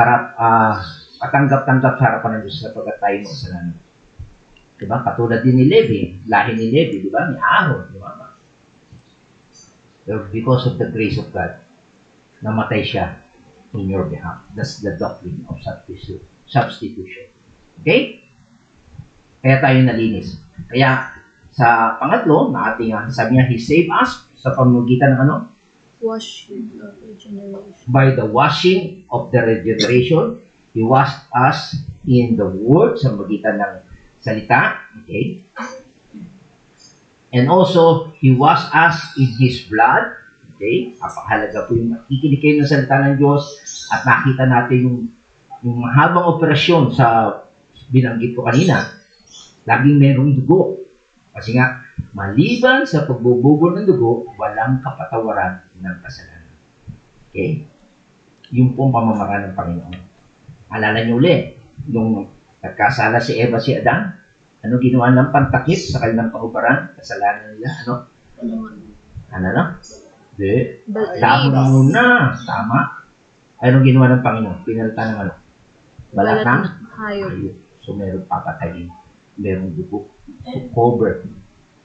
patanggap-tanggap sa harapan ng Diyos sapagkat tayo mo kasalanan. Diba? Katulad din ni Levi, lahi ni Levi, diba? Ni Aaron, diba? So, because of the grace of God, namatay siya in your behalf. That's the doctrine of substitution. Okay? Kaya tayo nalinis. Kaya, sa pangatlo, na ating sabi niya, He saved us sa pamamagitan ng Washing of regeneration. By the washing of the regeneration, He washed us in the Word, sa magitan ng salita. Okay? And also, He washed us in His blood. Okay? Napakahalaga po yung makikinig kayo ng salita ng Diyos at nakita natin yung mahabang operasyon sa binanggit ko kanina. Laging merong dugo. Kasi nga, maliban sa pagbubugol ng dugo, walang kapatawaran ng kasalanan. Okay? Yung pong pamamaraan ng Panginoon. Alala niyo ulit, nung nagkasala si Eva si Adan, ano ginawa ng pantakip sa kanilang pahubaran? Kasalanan nila, ano? Ano na? Di. Dahon muna. Tama. Anong ginawa ng Panginoon? Pinalitan ng ano? Balat ng hayop. So, meron papatayin. Merong dugo to cover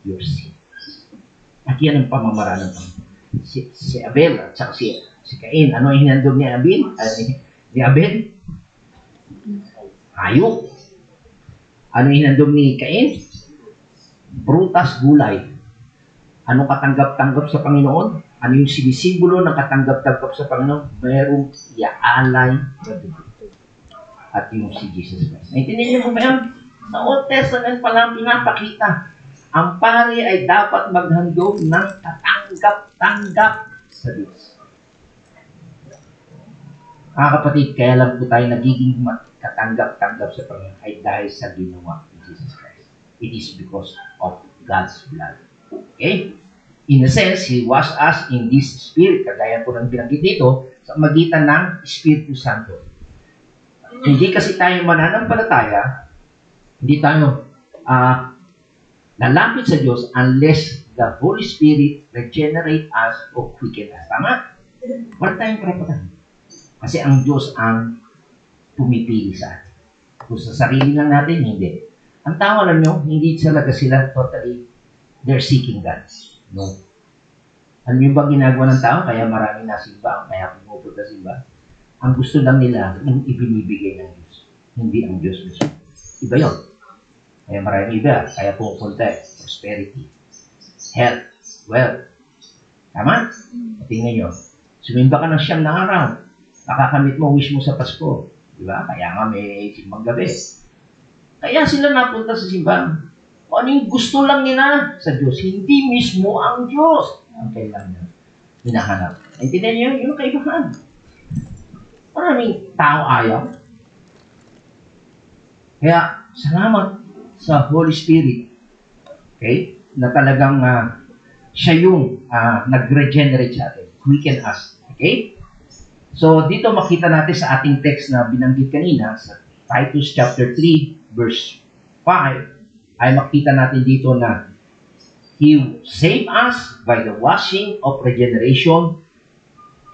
your sin. At yan ang pamamaraan ng Panginoon. Si Abel at saka si Cain. Ano ang hinandog ni Abel? Ni Abel? Hayop. Ano ang hinandog ni Cain? Prutas, gulay. Ano katanggap-tanggap sa Panginoon? Ano yung sinisimbolo ng katanggap-tanggap sa Panginoon? Merong iaalay na dugo. At yung si Jesus Christ. Naintindihan niyo po ba yan? Sa Old Testament pa lang pinapakita. Ang pari ay dapat maghandog ng katanggap-tanggap sa Diyos. Mga kapatid, kaya lang po tayo nagiging katanggap-tanggap sa Panginoon ay dahil sa ginawa ni Jesus Christ. It is because of God's blood. Okay? In a sense, He washed us in this Spirit. Kagaya po ng binanggit dito, sa magitan ng Espiritu Santo. Hindi kasi tayo mananampalataya, hindi tayo lalapit sa Diyos unless the Holy Spirit regenerate us o quicken us. Tama? Wala tayong karapatan. Kasi ang Diyos ang pumipili sa atin. Kung sa sarili lang natin, hindi. Ang tao, alam nyo, hindi talaga sila totally, they're seeking God. No. Alam nyo ba ginagawa ng tao? Kaya marami nasimba, kaya pumupunta simba. Ang gusto lang nila, yung ibinibigay ng Diyos. Hindi ang Diyos gusto. Iba yun. Kaya maraming iba. Kaya pumupunta prosperity, health, wealth. Tama? Tingnan nyo. Sumimba ka ng 9 na araw. Makakamit mo wish mo sa Pasko. Diba? Kaya nga may simbang gabi. Kaya sila napunta sa simbahan. Kung ano yung gusto lang nila sa Diyos. Hindi mismo ang Diyos. Ang kailangan nila hinahanap. Intindihan nyo yung kaibahan. Maraming tao ayaw. Kaya, salamat sa Holy Spirit. Okay? Na talagang siya yung nag-regenerate sa atin. Quicken us. Okay? So, dito makita natin sa ating text na binanggit kanina, sa Titus chapter 3, verse 5, ay makita natin dito na He saved us by the washing of regeneration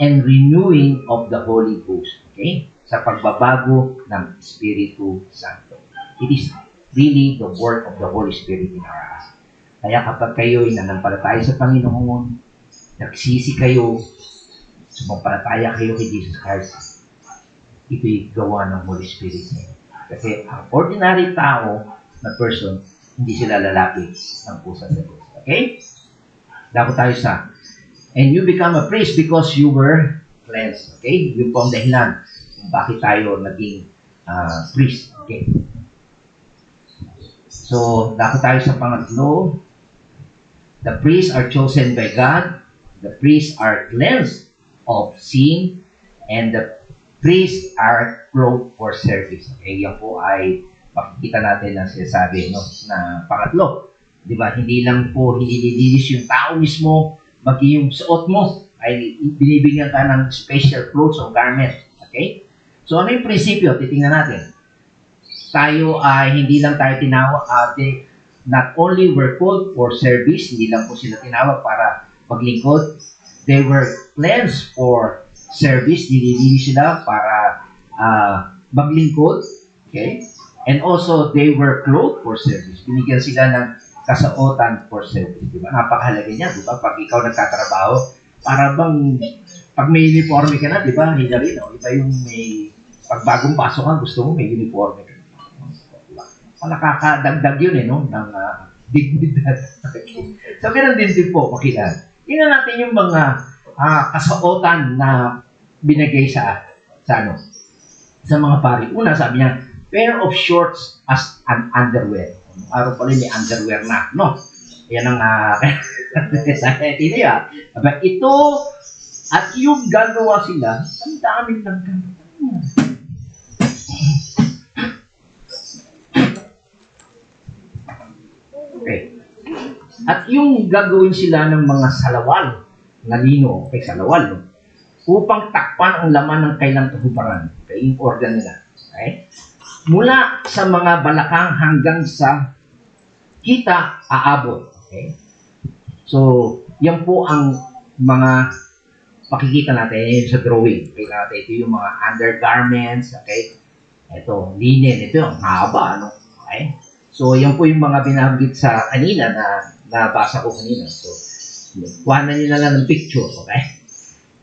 and renewing of the Holy Ghost. Okay? Sa pagbabago ng Espiritu Santo. It is really the work of the Holy Spirit in our lives. Kaya kapag kayo ay nanampalataya sa Panginoon, nagsisi kayo, sumampalataya kayo kay Jesus Christ, ito'y gawa ng Holy Spirit niya. Kasi ang ordinary tao na person, hindi sila lalapit ng pusa sa Diyos. Okay? Dapat tayo sa, and you become a priest because you were cleansed. Okay? Yung po ang dahilan kung bakit tayo naging priest. Okay? So, dapat tayo sa pangatlo. The priests are chosen by God. The priests are cleansed of sin. And the priests are clothed for service. Okay? Yan po ay makikita natin na sinasabi, no? Na pangatlo. Diba? Hindi lang po hinilinis yung tao mismo, maging yung suot mo ay binibigyan ka ng special clothes o garment. Okay? So, ano yung prinsipyo? Titingnan natin. Tayo ay hindi lang tayo tinawag, not only were called for service, hindi lang po sila tinawag para maglingkod. They were cleansed for service, nililinis sila para maglingkod. Okay? And also, they were clothed for service. Binigyan sila ng kasautan for service. Diba? Napakahalaga niya. Diba? Pag ikaw nagtatrabaho, para bang, pag may uniforme ka na, diba? Hindi na rin. No? Iba yung may, pag bagong pasok ka, gusto mo may uniforme ka. Nakakadagdag yun no? Ng dignidad. So, ganun din po, makita. Tingnan natin yung mga kasautan na binigay sa mga pari. Una, sabi niya, pair of shorts as an underwear. Araw pala may underwear na, no? Yan ang niya. Ito, at yung gagawa sila, ang daming nagkakaroon. Okay. At yung gagawin sila ng mga salawal na lino, okay, salawal, no? Upang takpan ang laman ng kailang kahuparan. Okay, yung organ nila. Okay? Mula sa mga balakang hanggang sa kita aabot. Okay? So, yan po ang mga makikita natin sa drawing. Okay, natin ito yung mga undergarments, okay? Ito, linen, ito yung haba, ano? Okay? So, yan po yung mga binanggit sa kanina na nabasa ko kanina. So, Kuhanan nyo na lang ng picture, okay?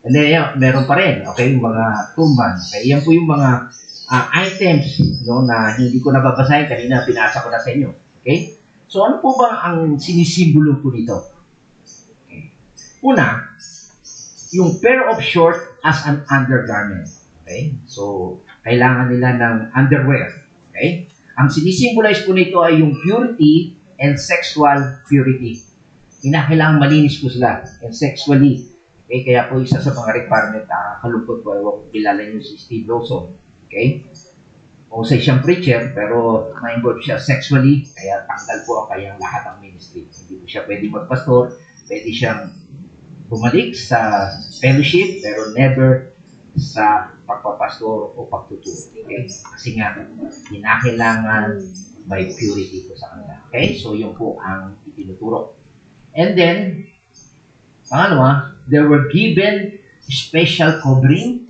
And then, meron pa rin, okay, yung mga tumban. Okay, yan po yung mga items, no, na hindi ko nababasahin kanina, pinasa ko na sa inyo. Okay? So, ano po ba ang sinisimbolo po nito? Okay. Una, yung pair of short as an undergarment. Okay? So, kailangan nila ng underwear. Okay? Ang sinisimbolize po nito ay yung purity and sexual purity. Kinakailangan malinis po sila and sexually. Okay? Kaya po isa sa mga requirement, kalungkot po, ewan kung kilala niyo si Steve Lawson. Okay? O sa siyang preacher, pero na-involve siya sexually, kaya tanggal po ang kanyang lahat ng ministry. Hindi po siya pwede magpastor, pwede siyang bumalik sa fellowship, pero never sa pagpapastor o pagtuturo. Okay? Kasi nga, kinakailangan may purity po sa kanila. Okay? So, yun po ang itinuturo. And then, pangalawa, they were given special covering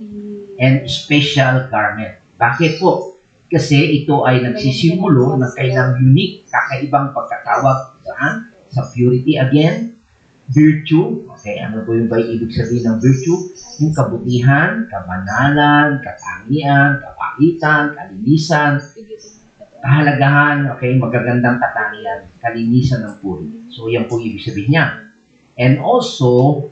and special garment. Bakit po? Kasi ito ay nagsisimbolo ng kailang unique, kakaibang pagkatawag saan? Sa purity again, virtue. Okay, ano po yung ba ibig sabihin ng virtue? Yung kabutihan, kabanalan, katangian, kapaitan, kalinisan, kahalagahan, okay, magagandang katangian, kalinisan ng puri. So, yan po ibig sabihin niya. And also,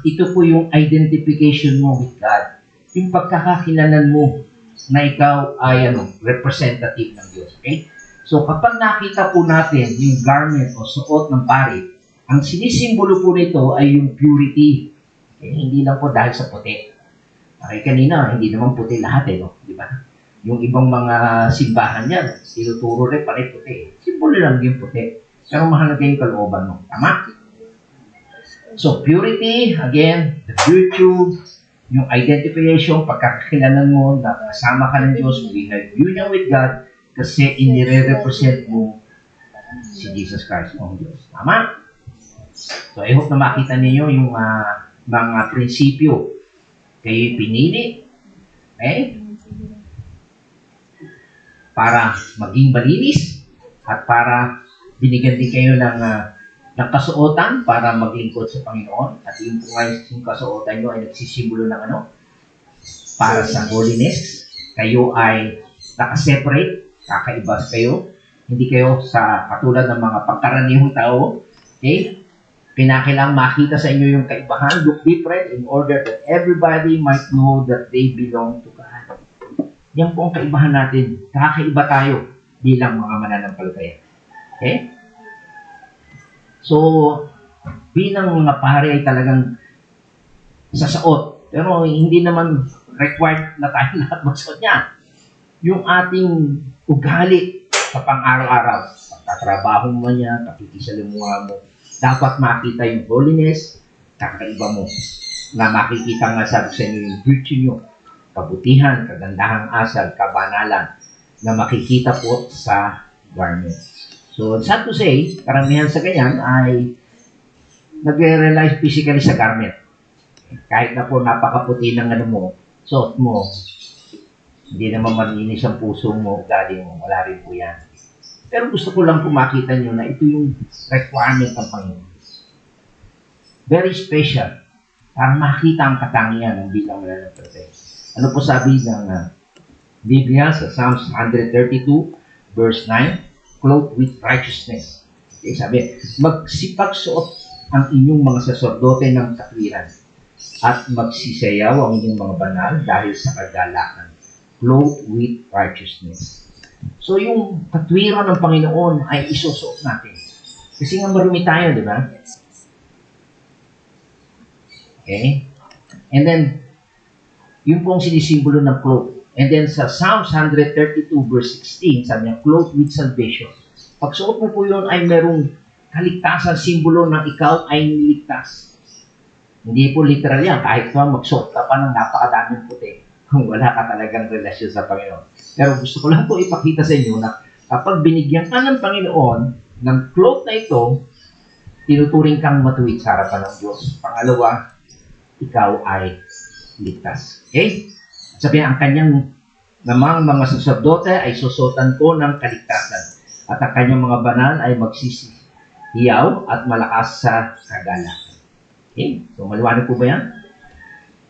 ito po yung identification mo with God. Yung pagkakakilalan mo na ikaw ay representative ng Diyos. Okay? So, kapag nakita po natin yung garment o suot ng pari, ang sinisimbolo po nito ay yung purity. Okay? Hindi lang po dahil sa puti. Okay, kanina, hindi naman puti lahat no? Di ba? Yung ibang mga simbahan niya, tinuturo rin pare puti. Simbolo lang yung puti. Pero mahalaga yung kalooban mo. Tama? So, purity, again, the virtue, yung identification, pagkakakilalan mo na kasama ka ng Diyos, we have union with God, kasi inire-represent mo si Jesus Christ, ang Diyos. Tama? So, I hope na makita ninyo yung mga prinsipyo. Kayo'y pinili, okay? Para maging malinis at para binigyan din kayo ng kasuotan para maglingkod sa Panginoon. At yung kasuotan nyo ay nagsisimbolo ng para sa holiness. Kayo ay nakaseparate, kakaiba kayo. Hindi kayo sa katulad ng mga pangkaraniwang tao. Okay? Pinakailangang makita sa inyo yung kaibahan, look different in order that everybody might know that they belong to God. Yan po ang kaibahan natin. Kakaiba tayo bilang mga mananampalataya. Okay? So, bilang mga pare ay talagang sasaot. Pero hindi naman required na tayo lahat magsuot niya. Yung ating ugali sa pang-araw-araw, pagtatrabaho mo niya, pakikisalamuha mo, dapat makita yung holiness, kakaiba mo, na makikita nga sabi sa inyo yung virtue nyo, kabutihan, kagandahang asal, kabanalan, na makikita po sa garment. So, sad to say, karamihan sa ganyan ay nagre-realize physically sa garment. Kahit na po napakaputi ng mo, suot mo, hindi naman malinis ang puso mo, ugali mo, wala rin po yan. Pero gusto ko lang po makita nyo na ito yung requirement ng Panginoon. Very special. Para makita ang katangian ng bilang mananampalataya. Ano po sabi ng Biblia sa Psalms 132, verse 9? Clothed with righteousness. Okay, sabi, magsipagsuot ang inyong mga saserdote ng katwiran at magsisayaw ang inyong mga banal dahil sa kagalakan. Clothed with righteousness. So, yung katwiran ng Panginoon ay isusuot natin. Kasi nga marumi tayo, di ba? Okay? And then, yun pong sinisimbolo ng cloth. And then sa Psalms 132 verse 16, sabi niya, clothed with salvation. Pag suot mo po yun ay merong kaligtasan, simbolo ng ikaw ay niligtas. Hindi po literal yan. Kahit pa magsuot ka pa ng napakadaming puti, kung wala ka talagang relasyon sa Panginoon. Pero gusto ko lang po ipakita sa inyo na kapag binigyan ka ng Panginoon ng cloth na ito, tinuturing kang matuwid sa harapan ng Diyos. Pangalawa, ikaw ay ligtas. Okay? Sabi ang kanyang namang mga saserdote ay susuotan ko ng kaligtasan at ang kanyang mga banal ay hiyaw at malakas sa kagalakan. Okay? So, maliwanag po ba yan?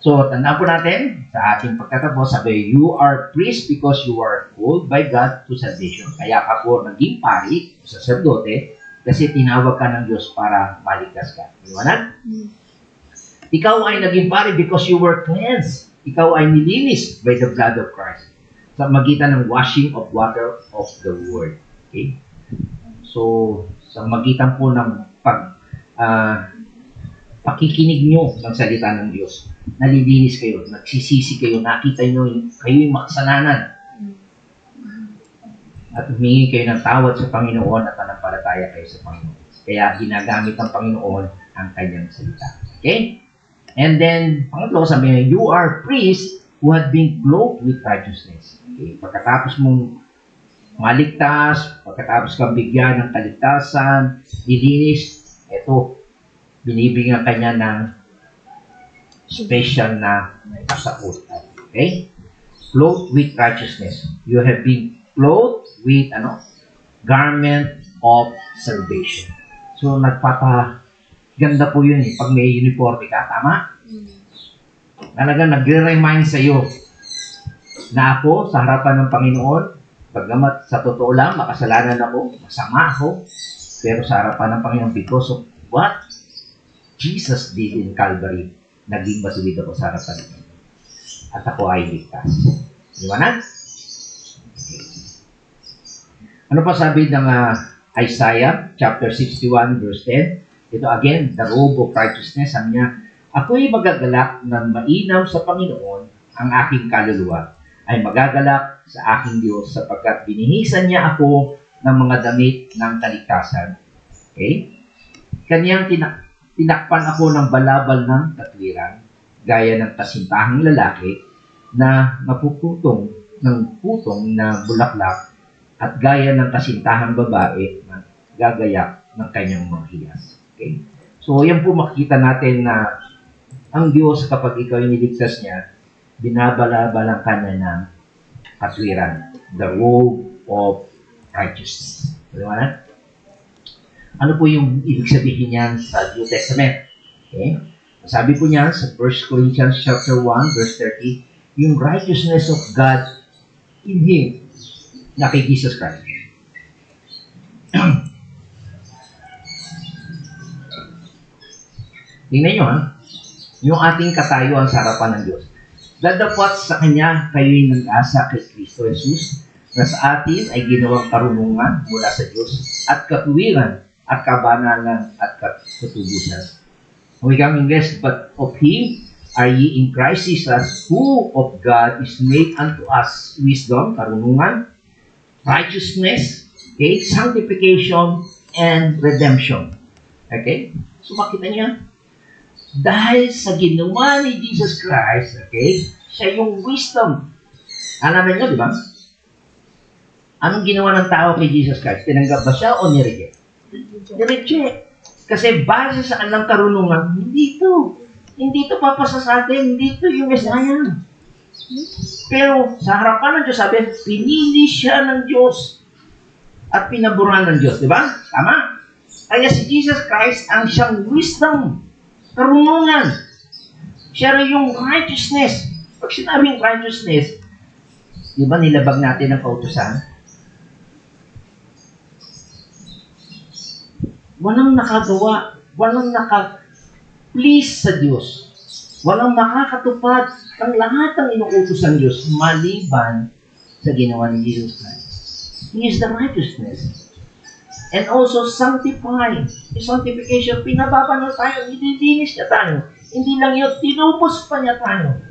So, tandaan po natin sa ating pagtatapos, sabi, you are priest because you are called by God to salvation. Kaya ka po naging pari, saserdote, kasi tinawag ka ng Diyos para maligtas ka. Maliwanag? Ikaw ay naging pari because you were cleansed. Ikaw ay nilinis by the blood of Christ sa magitan ng washing of water of the Word. Okay? So, sa magitan po ng pakikinig nyo ng salita ng Diyos, nalilinis kayo, nagsisisi kayo, nakita nyo kayo yung makasalanan. At humingi kayo ng tawad sa Panginoon at nanampalataya kayo sa Panginoon. Kaya ginagamit ng Panginoon ang kanyang salita. Okay? And then, pangatlo, sabi niya, you are priests who have been clothed with righteousness. Okay? Pagkatapos mong maligtas, pagkatapos kang bigyan ng kaligtasan, nilinis, eto, binibigyan kanya ng special na kasakutan. Okay? Clothed with righteousness. You have been clothed with garment of salvation. So, nagpapaganda po yun eh. Pag may uniforme ka, tama? Talagang nagre-remind sa iyo na ako sa harapan ng Panginoon, paggamat sa totoo lang, makasalanan ako, masama ako, pero sa harapan ng Panginoon, because of what Jesus did in Calvary, naging matuwid ako sa harapan niya. At ako ay ligtas. Liwanag? Okay. Ano pa sabi ng Isaiah chapter 61 verse 10? Ito again, the robe of righteousness. Sabi niya, ako'y magagalak ng mainam sa Panginoon, ang aking kaluluwa ay magagalak sa aking Diyos sapagkat binihisan niya ako ng mga damit ng kaligtasan. Okay? Kanyang tinakpan ako ng balabal ng katwiran, gaya ng kasintahang lalaki na napuputong ng putong na bulaklak at gaya ng kasintahang babae na gagayak ng kanyang mga hiyas. Okay? So, yan po makikita natin na ang Diyos, kapag ikaw iniligtas niya, binabalabalang kanya ng katwiran, the robe of righteousness. Diba? Ano po yung ibig sabihin niyan sa New Testament? Okay? Sabi po niya sa 1 Corinthians chapter 1 verse 30, yung righteousness of God in Him, na kay Jesus Christ. Tingnan nyo yung ating katayuan sa harapan ng Diyos. Dadapot sa Kanya kayo'y nag-asa kay Kristo Jesus, na sa atin ay ginawang karunungan mula sa Diyos at katuwiran at kabanalan at katubusan. Wikang English, but of Him are ye in Christ Jesus, who of God is made unto us wisdom, karunungan, righteousness, okay, sanctification, and redemption. Okay? So makita niya, dahil sa ginawa ni Jesus Christ, okay, siya yung wisdom. Alam niyo, di ba? Anong ginawa ng tao kay Jesus Christ? Tinanggap ba siya o nireject? Nireject. Kasi base sa kanilang karunungan, hindi ito papasa sa atin, hindi ito yung Messiah. Pero sa harapan ng Diyos, sabi, pinili siya ng Diyos at pinaboran ng Diyos. Di ba? Tama? Kaya si Jesus Christ ang siyang wisdom, karunungan. Siya rin yung righteousness. Pag sinabing righteousness, di ba nilabag natin ang kautusan? Walang nakagawa, walang naka-please sa Diyos. Walang makakatupad ng lahat ng inuutos ng Diyos maliban sa ginawa ni Jesus Christ. He is the righteousness. And also sanctify. Yung sanctification, pinababano tayo, nililinis niya tayo. Hindi lang yun, tinubos pa niya tayo.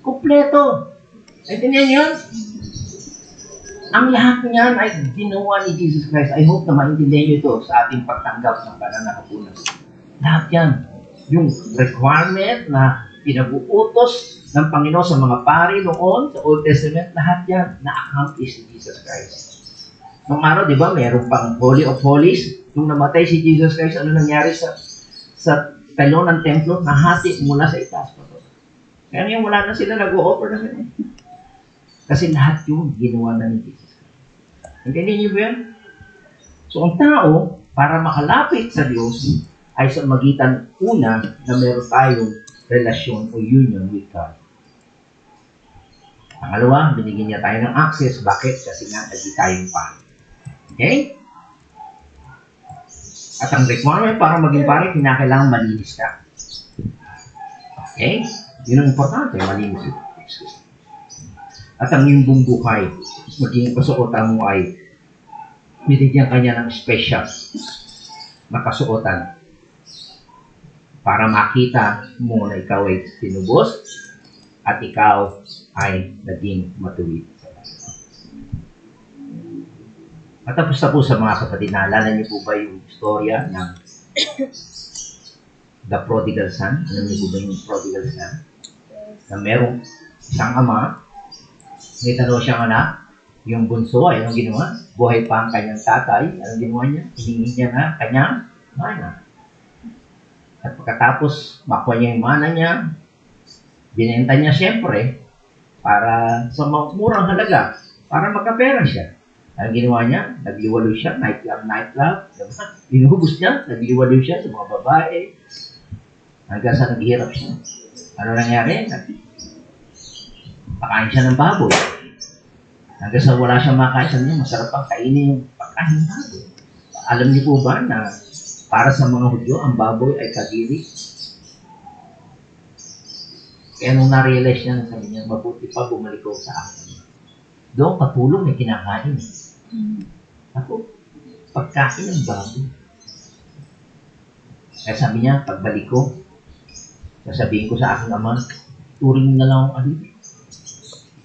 Kompleto. Naintindihan yun? Ang lahat niyan ay ginawa ni Jesus Christ. I hope na maintindihan niyo ito sa ating pagtanggap ng banal na kapunan. Lahat yan. Yung requirement na pinag-uutos ng Panginoon sa mga pari noon, sa Old Testament, lahat yan na-accomplish ni Jesus Christ. Noong araw, di ba, mayroon pang Holy of Holies. Nung namatay si Jesus Christ, ano nangyari sa telon ng templo? Nahati mula sa itaas pa to. Kaya yung wala na sila, nag-o-offer na sila. Kasi lahat yung ginawa na ni Jesus. Intindihin niyo ba yan? So, ang tao, para makalapit sa Diyos ay sa magitan una na meron tayong relasyon o union with God. Pangalawa, binigyan niya tayo ng access. Bakit? Kasi nga, naging tayong pare. Okay? At ang requirement para maging pare, kinakailangan malinis ka. Okay? Yun ang importante, malinis ka. At ang iyong buong buhay, maging kasuotan mo ay binigyan kanya ng special na kasuotan para makita mo na ikaw ay tinubos at ikaw ay naging matuwid. At tapos na po sa mga kapatid, naalala niyo po ba yung istorya ng The Prodigal Son? Alam niyo po ba yung Prodigal Son? Na merong isang ama, may dalawa siyang anak, yung bunso ay anong ginawa? Buhay pa ang kanyang tatay, anong ginawa niya? Hiningi niya na kanyang mana. At pagkatapos makuha niya yung mana niya, binenta niya siyempre para sa murang halaga, para magkapera siya. Ang ginawa niya, nagliwalo siya, nightclub, inuhubos niya, nagliwalo siya sa mga babae, hanggang sa naghihirap siya. Ano nangyari? Pakain siya ng baboy. Hanggang sa wala siyang makain, sabi niya, masarap ang kainin yung pagkain ng baboy. Alam niyo po ba na para sa mga Hudyo, ang baboy ay kadiri? Kaya nung na-realize niya, sabi niya, mabuti pa bumalik ko sa akin. Doon, patulong may kinakain. Ako, pagkain ng baboy. Kaya sabi niya, pagbalik ko, sasabihin ko sa aking ama, turing mo na lang akong alipin.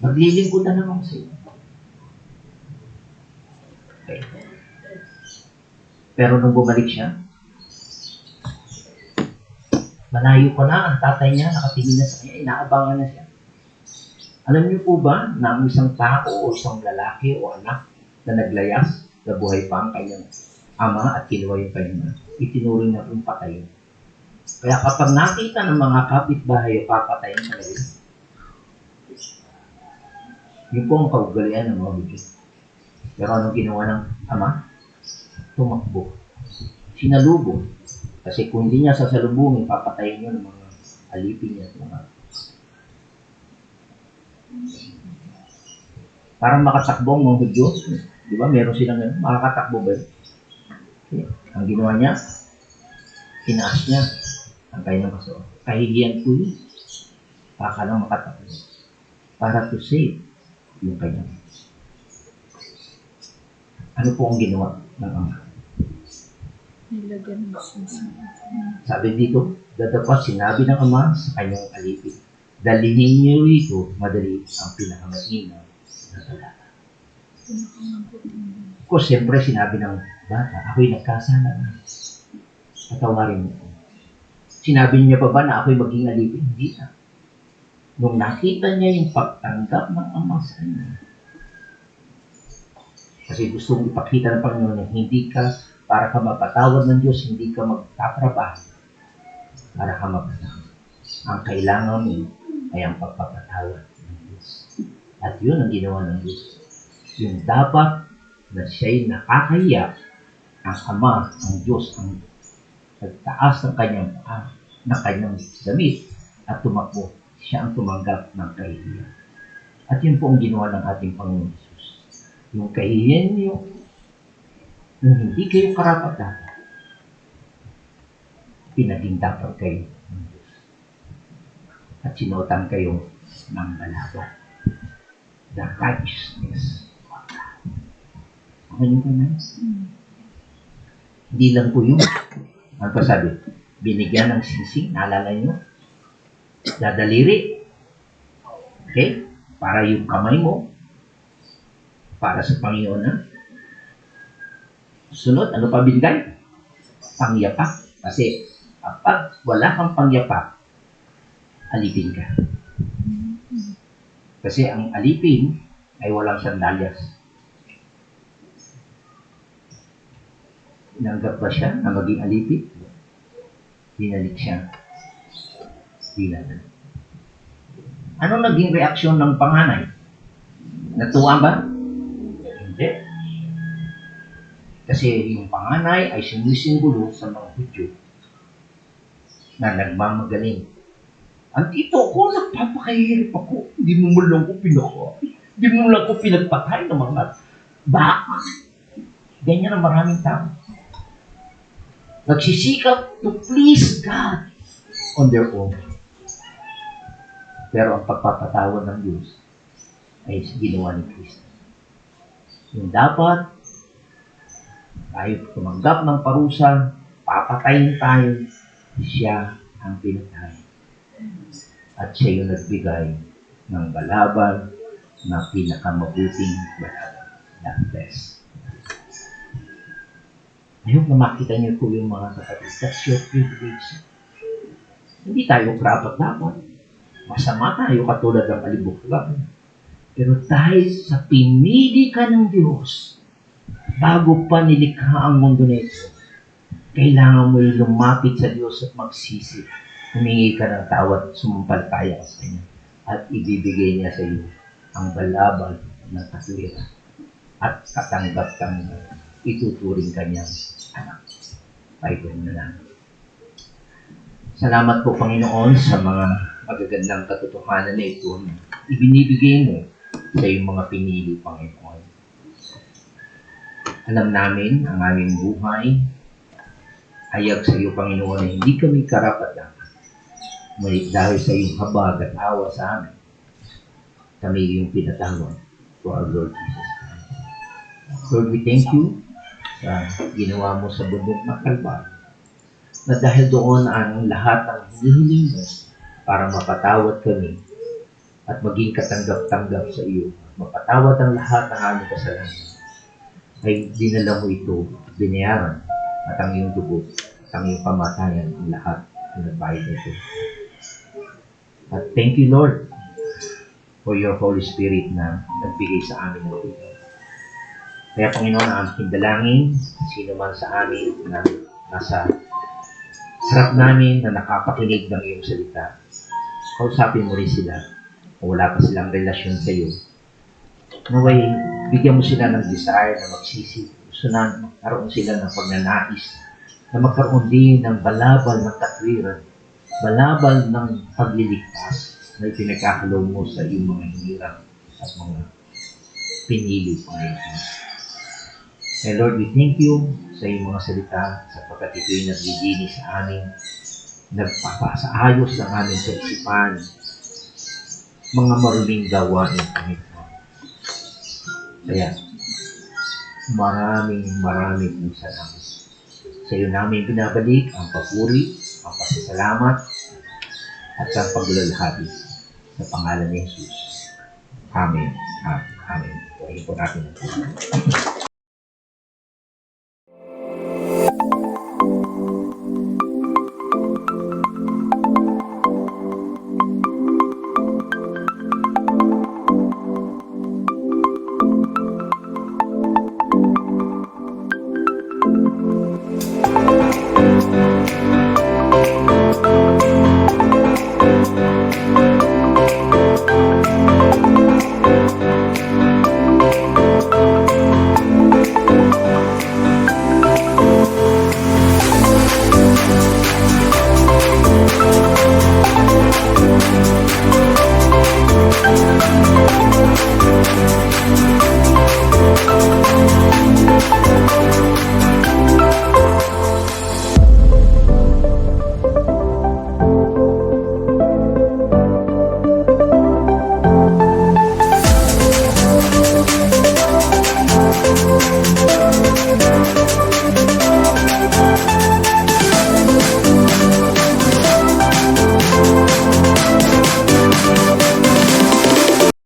Maglilingkod na lang ako sa iyo. Okay. Pero nung bumalik siya, malayo pa na ang tatay niya, nakatingin na sa kanya, inaabangan na siya. Alam niyo po ba na ang isang tao o isang lalaki o anak na naglayas, na buhay pa ang kanyang ama at kinuha yung kanyang itinuring na kung patayin. Kaya kapag nakita ng mga kapitbahay o papatayin sa nila, yun po ang kaugalian ng mga Hudyo. Pero anong ginawa ng ama? Tumakbo. Sinalubong. Kasi kung hindi niya sasalubungin, papatayin niyo ng mga alipin niya at mga para makatakbo ang mga Hudyo. Di ba? Meron silang ganun. Makakatakbo ba yun? Okay. Ang ginawa niya, tinaas niya ang kanyang kaso. Kahihiyan ko yun. Baka lang makatakbo. Para to save yung kanyang. Ano po ang ginawa ng ama? Nilagyan mo siya. Sabi dito, dadapat sinabi ng ama sa kanyang alipin. Dalhin niyo ito, madali ang pinakamainam na talaga. Of course, siyempre sinabi ng bata, ako'y nagkasala na. Patawarin mo ko. Sinabi niya pa ba na ako'y maging alipin? Hindi na. Nung nakita niya yung pagtanggap ng ama sa kanya, kasi gusto mong ipakita ng Panginoon na hindi ka, para ka mapatawad ng Diyos, hindi ka magtatrabaho para ka mapatawad. Ang kailangan mo ay ang pagpapatawad ng Diyos. At yun ang ginawa ng Diyos. Yung dapat na siya'y nakakahiya, ang Ama, ang Diyos, ang nagtaas ng kanyang damit at tumakbo. Siya ang tumanggap ng kahihiyan. At yun po ang ginawa ng ating Panginoon Jesus. Yung kahihiyan niyo, nung hindi kayo karapat-dapat, pinaging dapat kayo ng Diyos. At sinuotan kayo ng balabat. The righteousness of God. Okay nyo ba na? Hindi lang po yun. Ano pa sabi? Binigyan ng singsing, naalala nyo? Dadaliri. Okay? Para yung kamay mo, para sa Panginoon na. Sunod, ano pa binigay? Pangyapak. Kasi kapag wala kang pangyapak, alipin ka. Kasi ang alipin ay walang sandalyas. Nanggap ba siya na maging alipin? Binalik siya. Binalik. Ano naging reaksyon ng panganay? Natuwa ba? Hindi. Kasi yung panganay ay sinisimbolo sa mga Hudyo na nagmamagaling. Ang tito ko, nagpapakahirap ako. Hindi mo lang ko pinakain. Hindi mo lang ko pinagpatay ng mga baka. Ganyan ang maraming tao. Nagsisikap to please God on their own. Pero ang pagpapatawad ng Diyos ay ginawa ni Kristo. Yung dapat tayo tumanggap ng parusa, papatayin tayo, siya ang pinatay. At siya yung nagbigay ng balaban na pinakamabuting balaban. The best. I hope na makita niyo po yung mga kapatid. That's your privilege. Hindi tayo karapat dapat. Masama tayo katulad ng alibuklan. Pero dahil sa pinili ka ng Diyos, bago pa nilikha ang mundo nito, kailangan mo lumapit sa Diyos at magsisi. Humingi ka ng tawad, sumampalataya ka sa Kanya. At ibibigay niya sa iyo ang balabal ng katwiran. At katanggap-tanggap, ituturing Kanyang anak. Bible na lang. Salamat po, Panginoon, sa mga magagandang katotohanan na ito na ibinibigay mo sa iyong mga pinili, Panginoon. Alam namin ang aming buhay, hayag sa iyo, Panginoon, na hindi kami karapat-dapat. Ngunit dahil sa iyong habag at awa sa amin, kami iyong pinatawag to our Lord Jesus Christ. Lord, we thank you sa ginawa mo sa bundok ng Kalbaryo, na dahil doon ang lahat ng hinihiling mo para mapatawad kami at maging katanggap-tanggap sa iyo, mapatawad ang lahat ng aming kasalanan, ay dinala mo ito, binayaran, at ang iyong dugo, at ang iyong pamatayan, ang lahat ng nagbayad nito. At thank you, Lord, for your Holy Spirit na nagbigay sa amin ng ito. Kaya, Panginoon, ang aking dalangin, sino man sa amin na nasa harap namin na nakapakinig ng iyong salita, kausapin mo rin sila kung wala pa silang relasyon sa iyo. Naway, bigyan mo sila ng desire na magsisi. Gusto na magkaroon sila ng pagnanais na magkaroon din ng balabal ng katwiran, balabal ng pagliligtas na ipinagkakalaw mo sa iyong mga hinirang at mga pinili, Panginoon. And Lord, we thank you sa iyong mga salita sapagkat ito'y naglilinis sa amin, nagpapasaayos ng aming kaisipan, mga maruming gawain, Panginoon. Kaya, maraming kong salamat. Sa iyo namin binabalik ang papuri, ang pasasalamat, at ang paglalahati sa pangalan ni Jesus. Amen. Amen. Purihin po natin ang